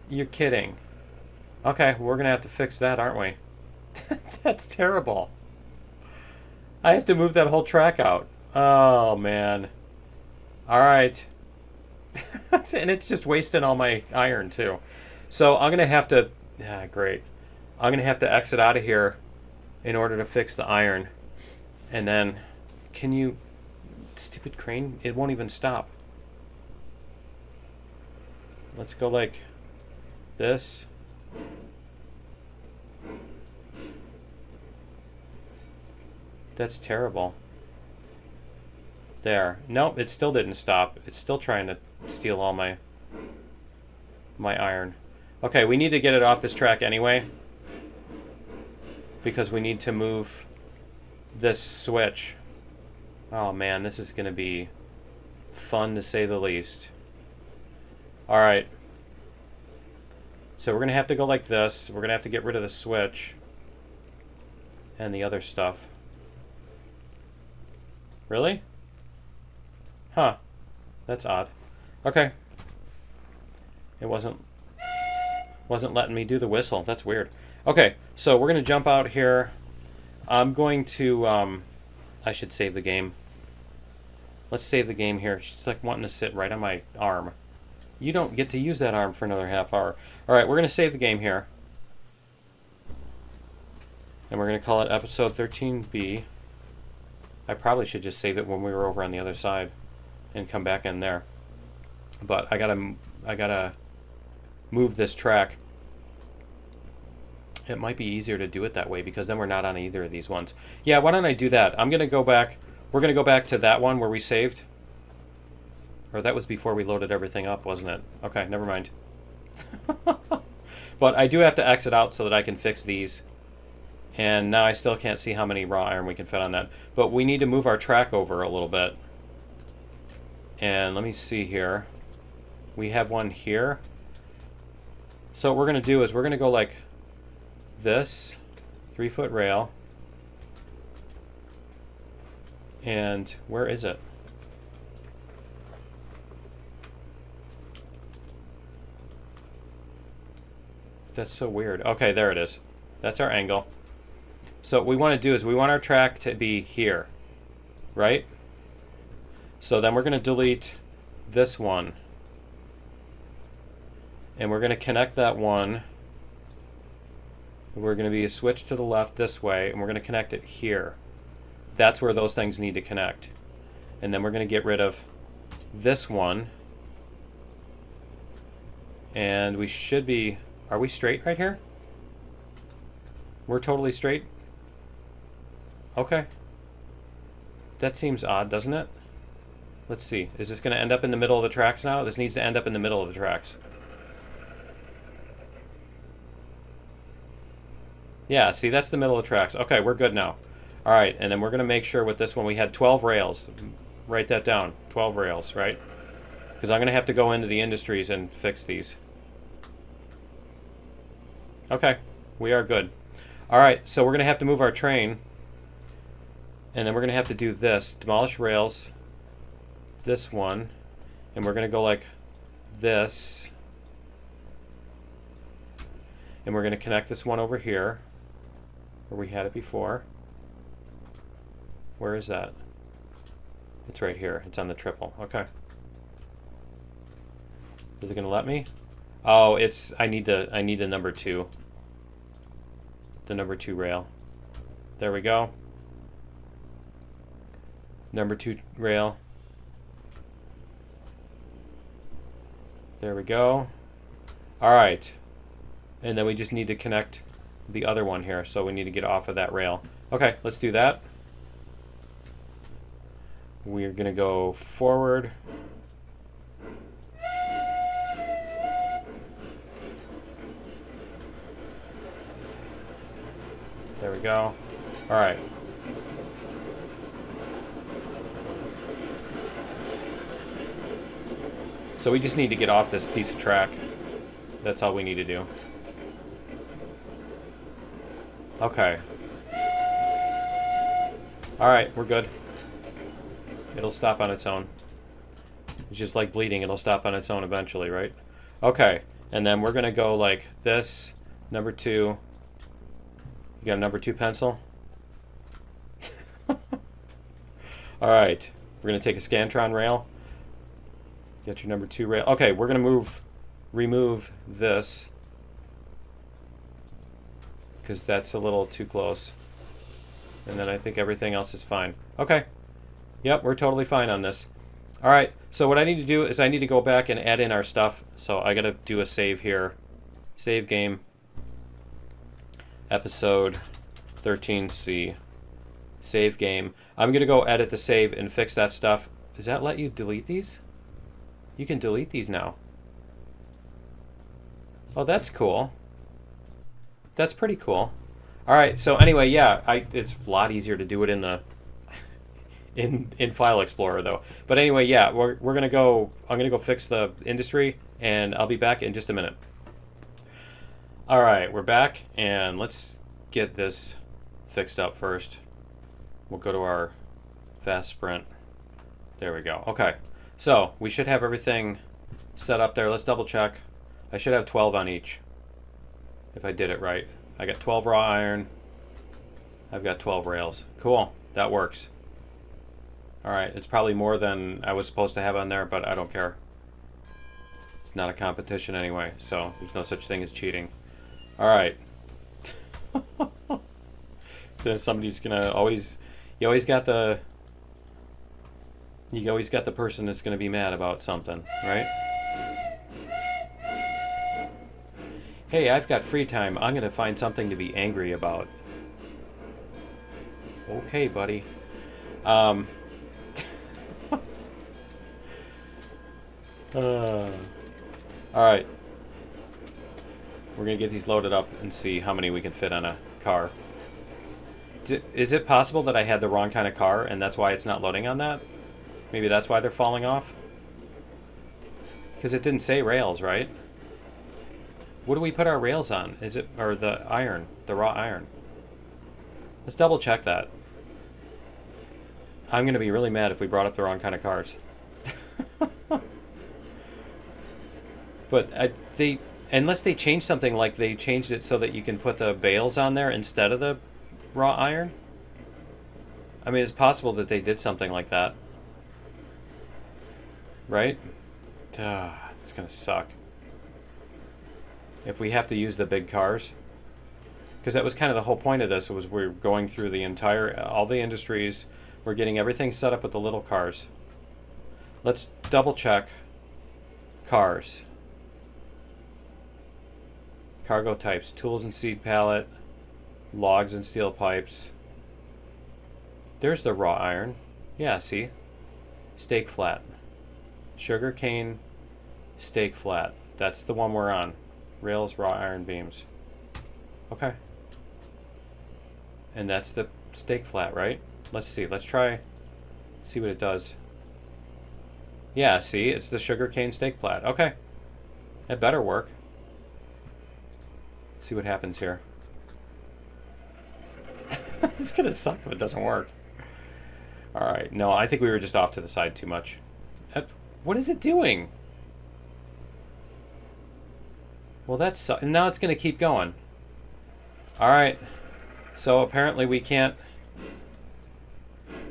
You're kidding. Okay, we're gonna have to fix that, aren't we? That's terrible. I have to move that whole track out. Oh, man. Alright. And it's just wasting all my iron, too. So I'm going to have to... Yeah, great. I'm going to have to exit out of here in order to fix the iron. And then... Can you... Stupid crane? It won't even stop. Let's go like this. That's terrible. There. Nope, it still didn't stop. It's still trying to steal all my iron. Okay, we need to get it off this track anyway, because we need to move this switch. Oh man, this is going to be fun to say the least. Alright. So we're going to have to go like this. We're going to have to get rid of the switch and the other stuff. Really? Huh. That's odd. Okay. It wasn't letting me do the whistle. That's weird. Okay, so we're going to jump out here. I'm going to... I should save the game. Let's save the game here. She's like wanting to sit right on my arm. You don't get to use that arm for another half hour. All right, we're going to save the game here. And we're going to call it episode 13B. I probably should just save it when we were over on the other side and come back in there. But I gotta move this track. It might be easier to do it that way because then we're not on either of these ones. Yeah, why don't I do that? I'm gonna go back. We're gonna go back to that one where we saved. Or that was before we loaded everything up, wasn't it? Okay, never mind. But I do have to exit out so that I can fix these. And now I still can't see how many raw iron we can fit on that. But we need to move our track over a little bit. And let me see here. We have one here. So what we're going to do is we're going to go like this. 3-foot rail. And where is it? That's so weird. Okay, there it is. That's our angle. So what we want to do is we want our track to be here, right? So then we're going to delete this one. And we're going to connect that one. We're going to be a switch to the left this way, and we're going to connect it here. That's where those things need to connect. And then we're going to get rid of this one. And we should be... Are we straight right here? We're totally straight? Okay. That seems odd, doesn't it? Let's see. Is this going to end up in the middle of the tracks now? This needs to end up in the middle of the tracks. Yeah, see, that's the middle of the tracks. Okay, we're good now. All right, and then we're going to make sure with this one we had 12 rails. Write that down. 12 rails, right? Because I'm going to have to go into the industries and fix these. Okay, we are good. All right, so we're going to have to move our train. And then we're going to have to do this. Demolish rails. This one. And we're going to go like this. And we're going to connect this one over here. Where we had it before. Where is that? It's right here. It's on the triple. Okay. Is it going to let me? Oh, it's... I need the number 2. The number 2 rail. There we go. Number 2 rail. There we go. Alright. And then we just need to connect the other one here. So we need to get off of that rail. Okay, let's do that. We're going to go forward. There we go. Alright. So we just need to get off this piece of track. That's all we need to do. Okay. Alright, we're good. It'll stop on its own. It's just like bleeding. It'll stop on its own eventually, right? Okay. And then we're going to go like this. Number 2. You got a number 2 pencil? Alright. We're going to take a Scantron rail. Get your number 2 rail. Okay, we're going to remove this. Because that's a little too close. And then I think everything else is fine. Okay. Yep, we're totally fine on this. Alright, so what I need to do is I need to go back and add in our stuff. So I got to do a save here. Save game. Episode 13C. Save game. I'm going to go edit the save and fix that stuff. Does that let you delete these? You can delete these now. Oh, that's cool. That's pretty cool. All right. So anyway, yeah, it's a lot easier to do it in the in File Explorer though. But anyway, yeah, we're gonna go. I'm gonna go fix the industry, and I'll be back in just a minute. All right, we're back, and let's get this fixed up first. We'll go to our fast sprint. There we go. Okay. So we should have everything set up there. Let's double check. I should have 12 on each. If I did it right. I got 12 raw iron. I've got 12 rails. Cool. That works. Alright, it's probably more than I was supposed to have on there, but I don't care. not a competition anyway, so there's no such thing as cheating. All right. So somebody's gonna always, you always got the person that's gonna be mad about something, right? Hey, I've got free time. I'm gonna find something to be angry about. Okay, buddy. All right. We're gonna get these loaded up and see how many we can fit on a car. Is it possible that I had the wrong kind of car and that's why it's not loading on that? Maybe that's why they're falling off? Because it didn't say rails, right? What do we put our rails on? Is it, or the iron, the raw iron? Let's double check that. I'm gonna be really mad if we brought up the wrong kind of cars. But unless they changed something, like they changed it so that you can put the bales on there instead of the raw iron. I mean, it's possible that they did something like that. Right? It's gonna suck. If we have to use the big cars. Because that was kind of the whole point of this, was we're going through the entire, all the industries, we're getting everything set up with the little cars. Let's double check cars. Cargo types, tools and seed pallet, logs and steel pipes. There's the raw iron. Yeah, see? Stake flat. Sugar cane, stake flat. That's the one we're on. Rails, raw iron beams. Okay. And that's the stake flat, right? Let's see. Let's try, see what it does. Yeah, see? It's the sugar cane stake flat. Okay. That better work. See what happens here. It's gonna suck if it doesn't work. Alright, no, I think we were just off to the side too much. What is it doing? Well, that's... now it's gonna keep going. Alright. So apparently we can't...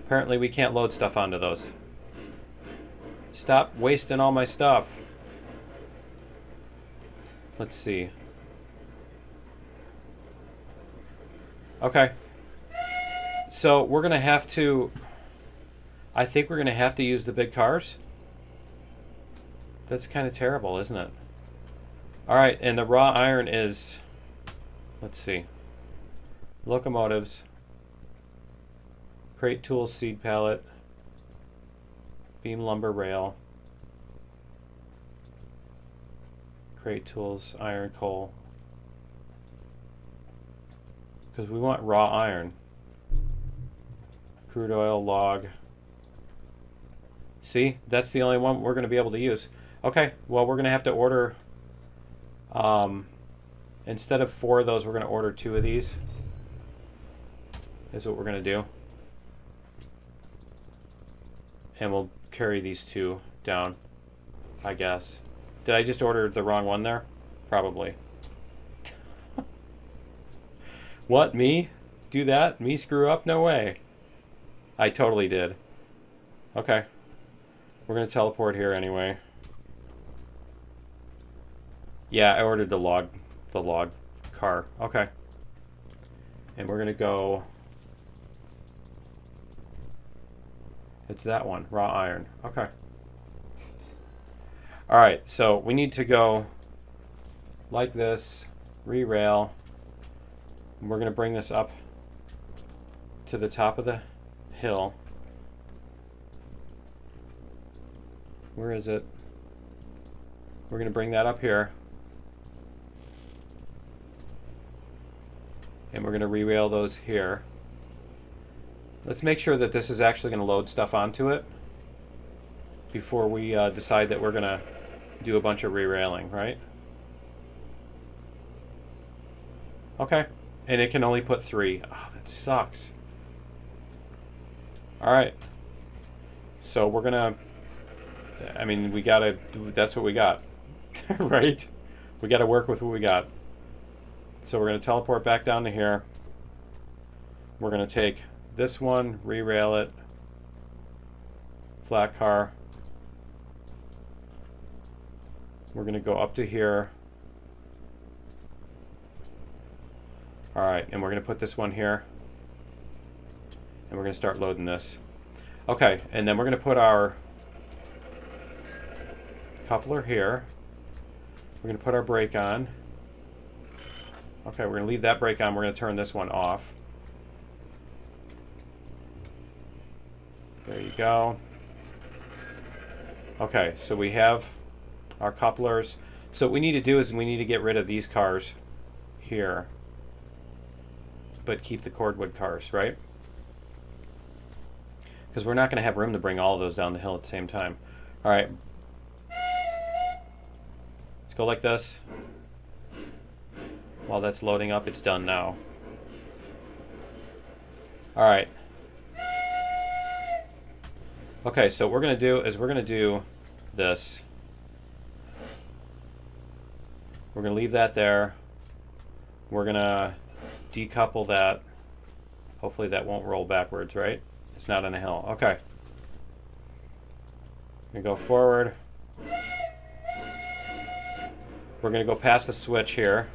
apparently we can't load stuff onto those. Stop wasting all my stuff. Let's see. Okay. So we're going to have to... I think we're going to have to use the big cars. That's kind of terrible, isn't it? Alright, and the raw iron is... let's see. Locomotives. Crate tools, seed pallet. Beam lumber rail. Crate tools, iron coal. Because we want raw iron. Crude oil, log. See? That's the only one we're going to be able to use. Okay, well, we're going to have to order... instead of 4 of those, we're going to order 2 of these. Is what we're going to do. And we'll carry these 2 down, I guess. Did I just order the wrong one there? Probably. What, me? Do that? Me screw up? No way. I totally did. Okay. We're going to teleport here anyway. Yeah, I ordered the log car. Okay. And we're going to go... it's that one, raw iron. Okay. Alright, so we need to go like this, re-rail. We're going to bring this up to the top of the hill. Where is it? We're going to bring that up here. And we're going to re-rail those here. Let's make sure that this is actually going to load stuff onto it before we decide that we're going to do a bunch of re-railing, right? Okay. And it can only put 3. Oh, that sucks. Alright. So we're going to... I mean, we got to... that's what we got. Right? We got to work with what we got. So we're going to teleport back down to here. We're going to take this one, re-rail it. Flat car. We're going to go up to here. All right, and we're going to put this one here. And we're going to start loading this. Okay, and then we're going to put our coupler here. We're going to put our brake on. Okay, we're going to leave that brake on. We're going to turn this one off. There you go. Okay, so we have our couplers. So what we need to do is we need to get rid of these cars here, but keep the cordwood cars, right? Because we're not going to have room to bring all of those down the hill at the same time. All right. Let's go like this. While that's loading up, it's done now. All right. Okay, so what we're going to do is we're going to do this. We're going to leave that there. We're going to decouple that. Hopefully that won't roll backwards, right? It's not on a hill. Okay. We go forward. We're going to go past the switch here.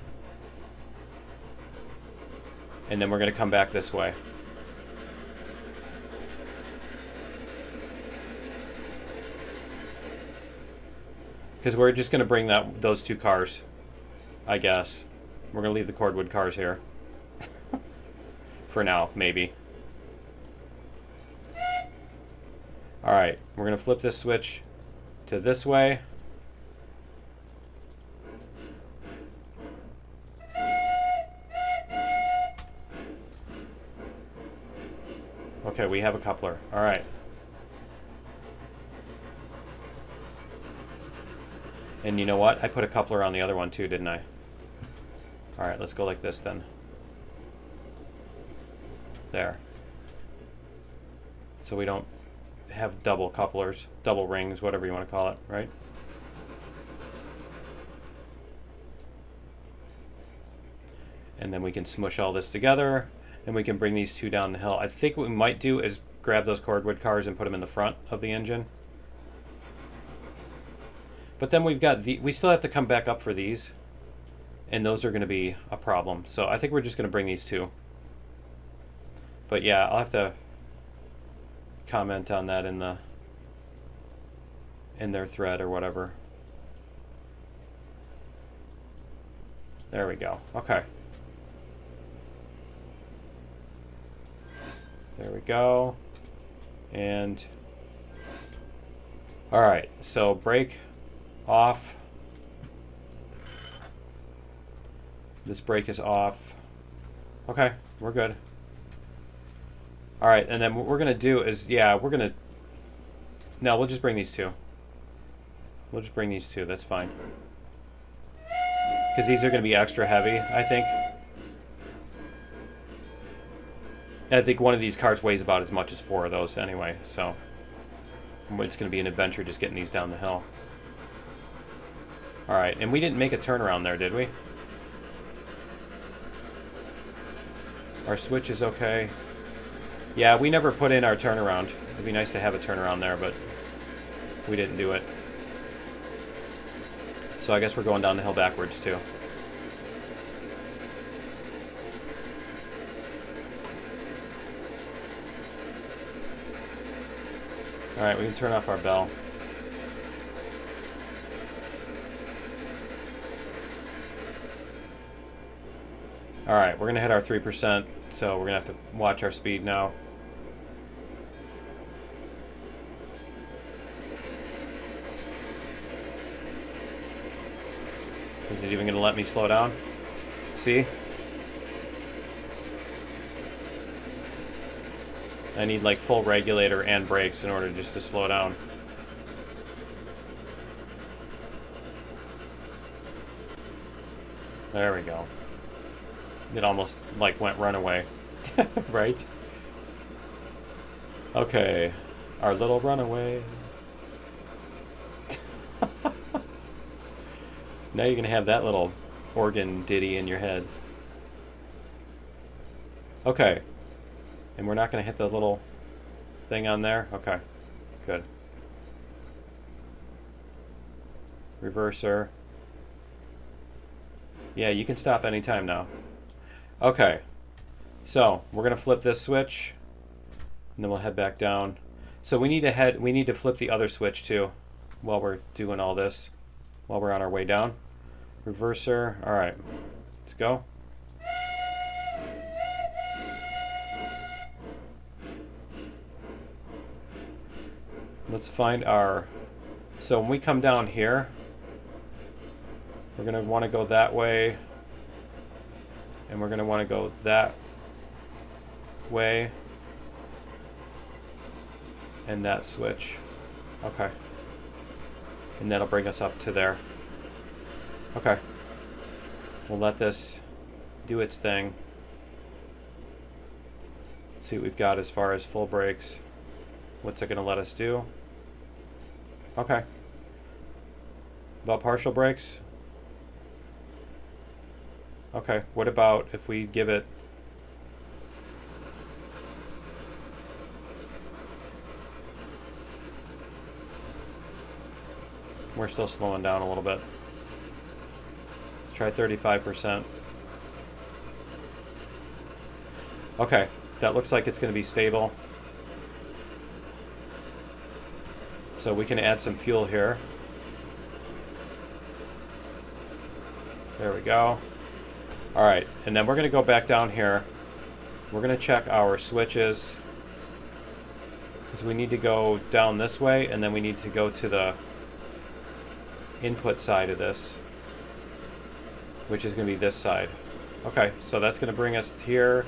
And then we're going to come back this way. Because we're just going to bring those two cars, I guess. We're going to leave the cordwood cars here. For now, maybe. Alright, we're going to flip this switch to this way. Okay, we have a coupler. Alright. And you know what? I put a coupler on the other one too, didn't I? Alright, let's go like this then. There. So we don't have double couplers, double rings, whatever you want to call it, right? And then we can smush all this together, and we can bring these two down the hill. I think what we might do is grab those cordwood cars and put them in the front of the engine. But then we've got we still have to come back up for these, and those are going to be a problem. So I think we're just going to bring these two. But yeah, I'll have to comment on that in their thread or whatever. There we go. Okay. There we go. And all right, so brake off. This brake is off. Okay, we're good. All right, and then what we're gonna do is, yeah, no, we'll just bring these two. We'll just bring these two, that's fine. Because these are gonna be extra heavy, I think. I think one of these cars weighs about as much as 4 of those anyway, so it's gonna be an adventure just getting these down the hill. All right, and we didn't make a turnaround there, did we? Our switch is okay. Yeah, we never put in our turnaround. It'd be nice to have a turnaround there, but we didn't do it. So I guess we're going down the hill backwards, too. Alright, we can turn off our bell. Alright, we're going to hit our 3%, so we're going to have to watch our speed now. Is it even going to let me slow down? See? I need like full regulator and brakes in order just to slow down. There we go. It almost like went runaway. Right? Okay. Our little runaway. Now you're going to have that little organ ditty in your head. Okay. And we're not going to hit the little thing on there? Okay. Good. Reverser. Yeah, you can stop anytime now. Okay. So, we're going to flip this switch. And then we'll head back down. So we need to flip the other switch too while we're doing all this. While we're on our way down. Reverser. Alright. Let's go. Let's find our... So when we come down here, we're going to want to go that way. And we're going to want to go that way. And that switch. Okay. And that'll bring us up to there. Okay. We'll let this do its thing. See what we've got as far as full brakes. What's it going to let us do? Okay. About partial brakes? Okay. What about if we give it... We're still slowing down a little bit. Let's try 35%. Okay. That looks like it's going to be stable. So we can add some fuel here. There we go. Alright, and then we're going to go back down here. We're going to check our switches. Because we need to go down this way, and then we need to go to the input side of this. Which is going to be this side. Okay, so that's going to bring us here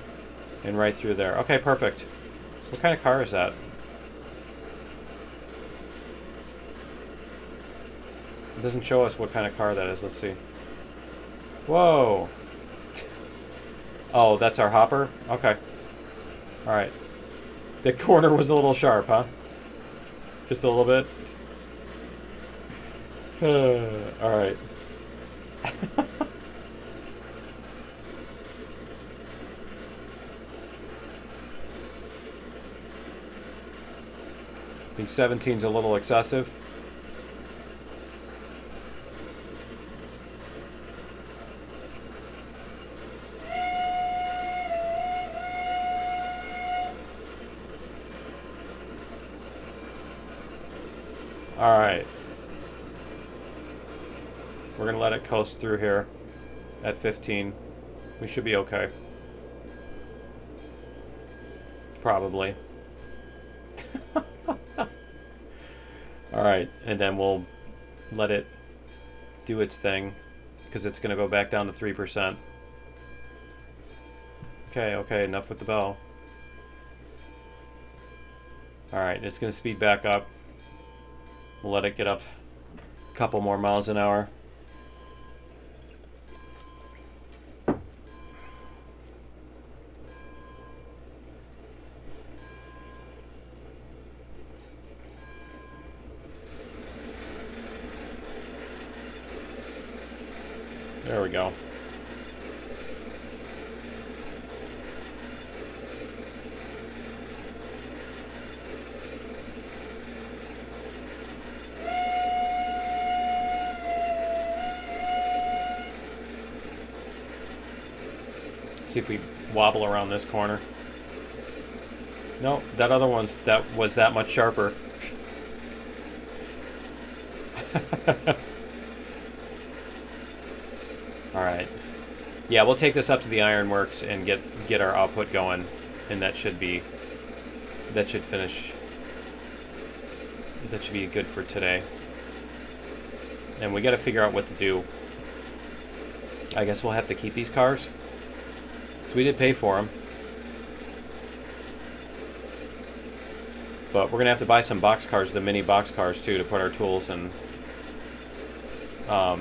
and right through there. Okay, perfect. What kind of car is that? It doesn't show us what kind of car that is. Let's see. Whoa. Oh, that's our hopper? Okay. Alright. The corner was a little sharp, huh? Just a little bit? Alright. I think 17's a little excessive. Alright. We're going to let it coast through here at 15. We should be okay. Probably. Alright, and then we'll let it do its thing, because it's going to go back down to 3%. Okay, enough with the bell. Alright, it's going to speed back up. We'll let it get up a couple more miles an hour. There we go. See if we wobble around this corner. No, that other one's was that much sharper. Alright. Yeah, we'll take this up to the ironworks and get our output going, and that should finish. That should be good for today. And we got to figure out what to do. I guess we'll have to keep these cars. So we did pay for them. But we're going to have to buy some box cars, the mini box cars too, to put our tools in. We're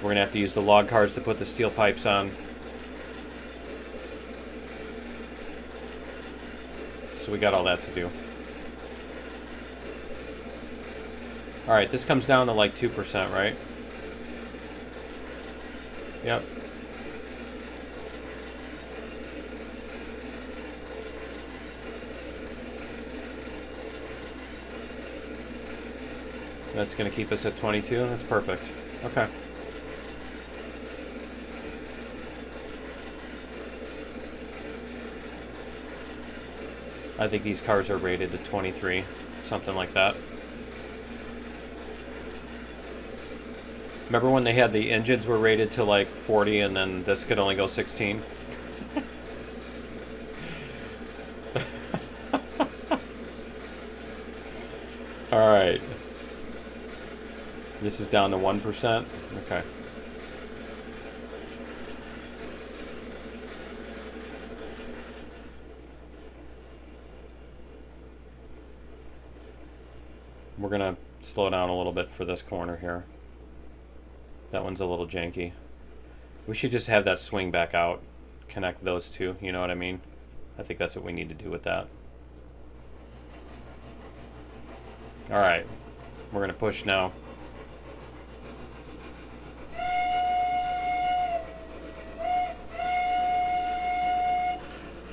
going to have to use the log cars to put the steel pipes on. So we got all that to do. Alright, this comes down to like 2%, right? Yep. That's going to keep us at 22. That's perfect. Okay. I think these cars are rated to 23, something like that. Remember when they had the engines were rated to like 40 and then this could only go 16? Alright. This is down to 1%. Okay. We're going to slow down a little bit for this corner here. That one's a little janky. We should just have that swing back out. Connect those two, you know what I mean? I think that's what we need to do with that. Alright. We're going to push now.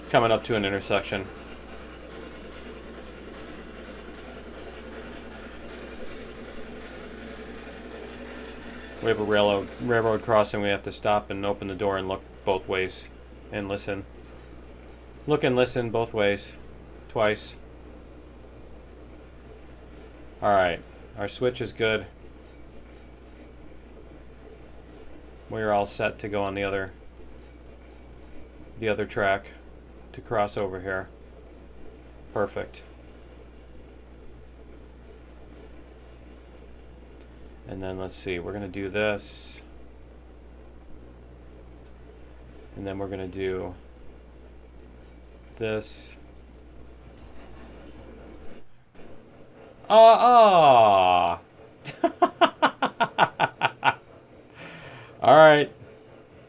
Coming up to an intersection. We have a railroad crossing. We have to stop and open the door and look both ways and listen. Look and listen both ways. Twice. Alright. Our switch is good. We're all set to go on the other track to cross over here. Perfect. And then let's see, we're going to do this. And then we're going to do this. All right.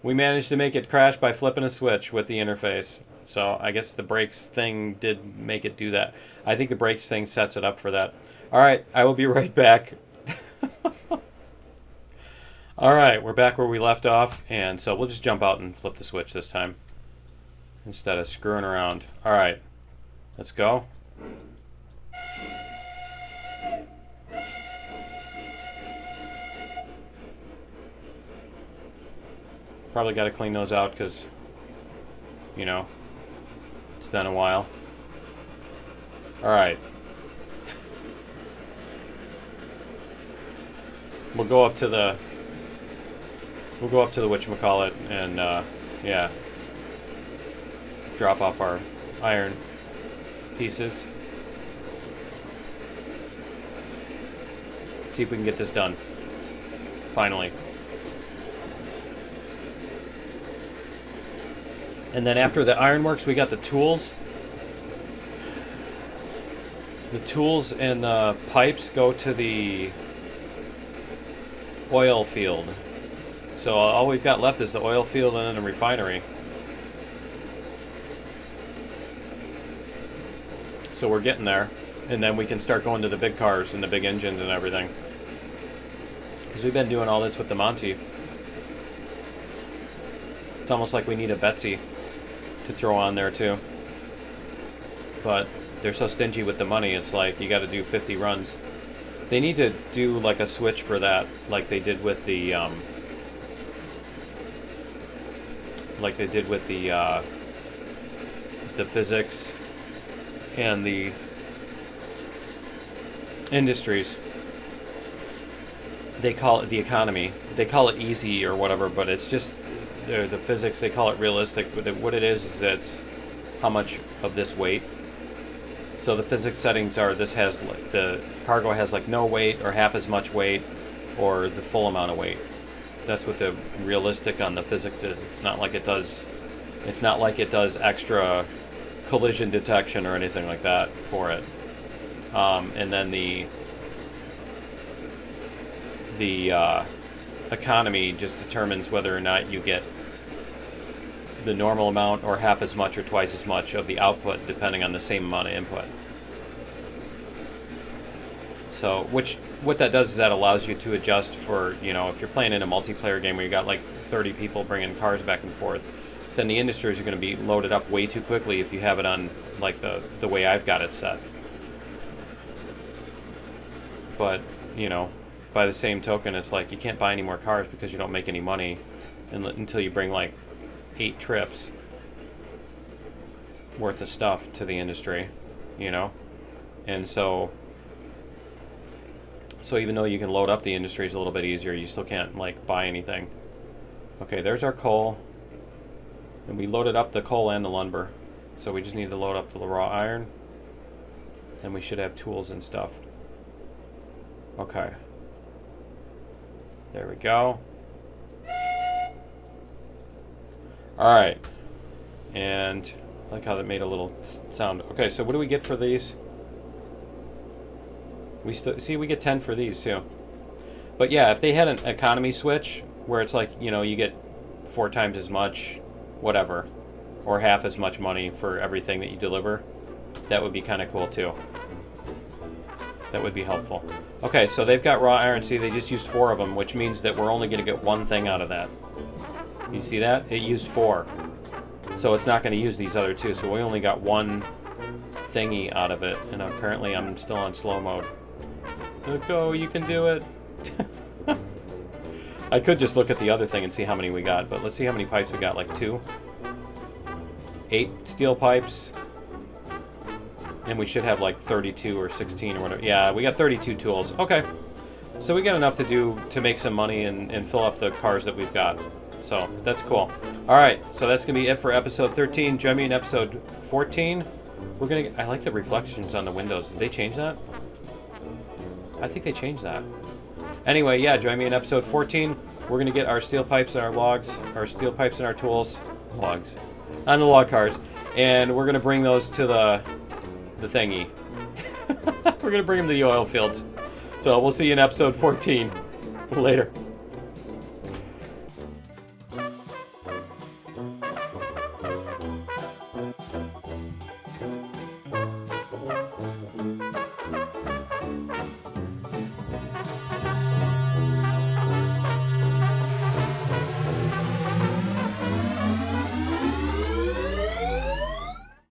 We managed to make it crash by flipping a switch with the interface. So I guess the brakes thing did make it do that. I think the brakes thing sets it up for that. All right, I will be right back. All right, we're back where we left off, and so we'll just jump out and flip the switch this time instead of screwing around. All right, let's go. Probably got to clean those out because, you know, it's been a while. All right. We'll go up to the whatchamacallit and yeah, drop off our iron pieces. See if we can get this done. Finally. And then after the ironworks, we got the tools. The tools and the pipes go to the oil field. So all we've got left is the oil field and then the refinery. So we're getting there. And then we can start going to the big cars and the big engines and everything. Because we've been doing all this with the Monty. It's almost like we need a Betsy to throw on there too. But they're so stingy with the money, it's like you got to do 50 runs. They need to do like a switch for that, like they did with the physics and the industries. They call it the economy. They call it easy or whatever, but it's just the physics. They call it realistic. But what it is it's how much of this weight. So the physics settings are this has like the cargo has like no weight or half as much weight or the full amount of weight. That's what the realistic on the physics is. It's not like it does extra collision detection or anything like that for it. And then the economy just determines whether or not you get the normal amount or half as much or twice as much of the output depending on the same amount of input. So what that does is that allows you to adjust for, you know, if you're playing in a multiplayer game where you got like 30 people bringing cars back and forth, then the industries are going to be loaded up way too quickly if you have it on like the way I've got it set. But you know, by the same token, it's like you can't buy any more cars because you don't make any money until you bring like 8 trips worth of stuff to the industry, you know? And so even though you can load up the industries a little bit easier, you still can't like buy anything. Okay, there's our coal. And we loaded up the coal and the lumber. So we just need to load up the raw iron. And we should have tools and stuff. Okay. There we go. Alright. And I like how that made a little sound. Okay, so what do we get for these? We get 10 for these too. But yeah, if they had an economy switch where it's like, you know, you get 4 times as much, whatever, or half as much money for everything that you deliver, that would be kind of cool too. That would be helpful. Okay, so they've got raw iron. See, they just used 4 of them, which means that we're only going to get 1 thing out of that. You see that? It used 4. So it's not going to use these other 2, so we only got 1 thingy out of it, and apparently I'm still on slow mode. Go, you can do it. I could just look at the other thing and see how many we got, but let's see how many pipes we got. Like 2? 8 steel pipes. And we should have like 32 or 16 or whatever. Yeah, we got 32 tools. Okay. So we got enough to do to make some money and fill up the cars that we've got. So that's cool. Alright, so that's going to be it for episode 13. Join me in episode 14. We're going to... I like the reflections on the windows. Did they change that? I think they changed that. Anyway, yeah, join me in episode 14. We're going to get our steel pipes and our logs, our steel pipes and our tools, logs, on the log cars, and we're going to bring those to the thingy. We're going to bring them to the oil fields. So we'll see you in episode 14. Later.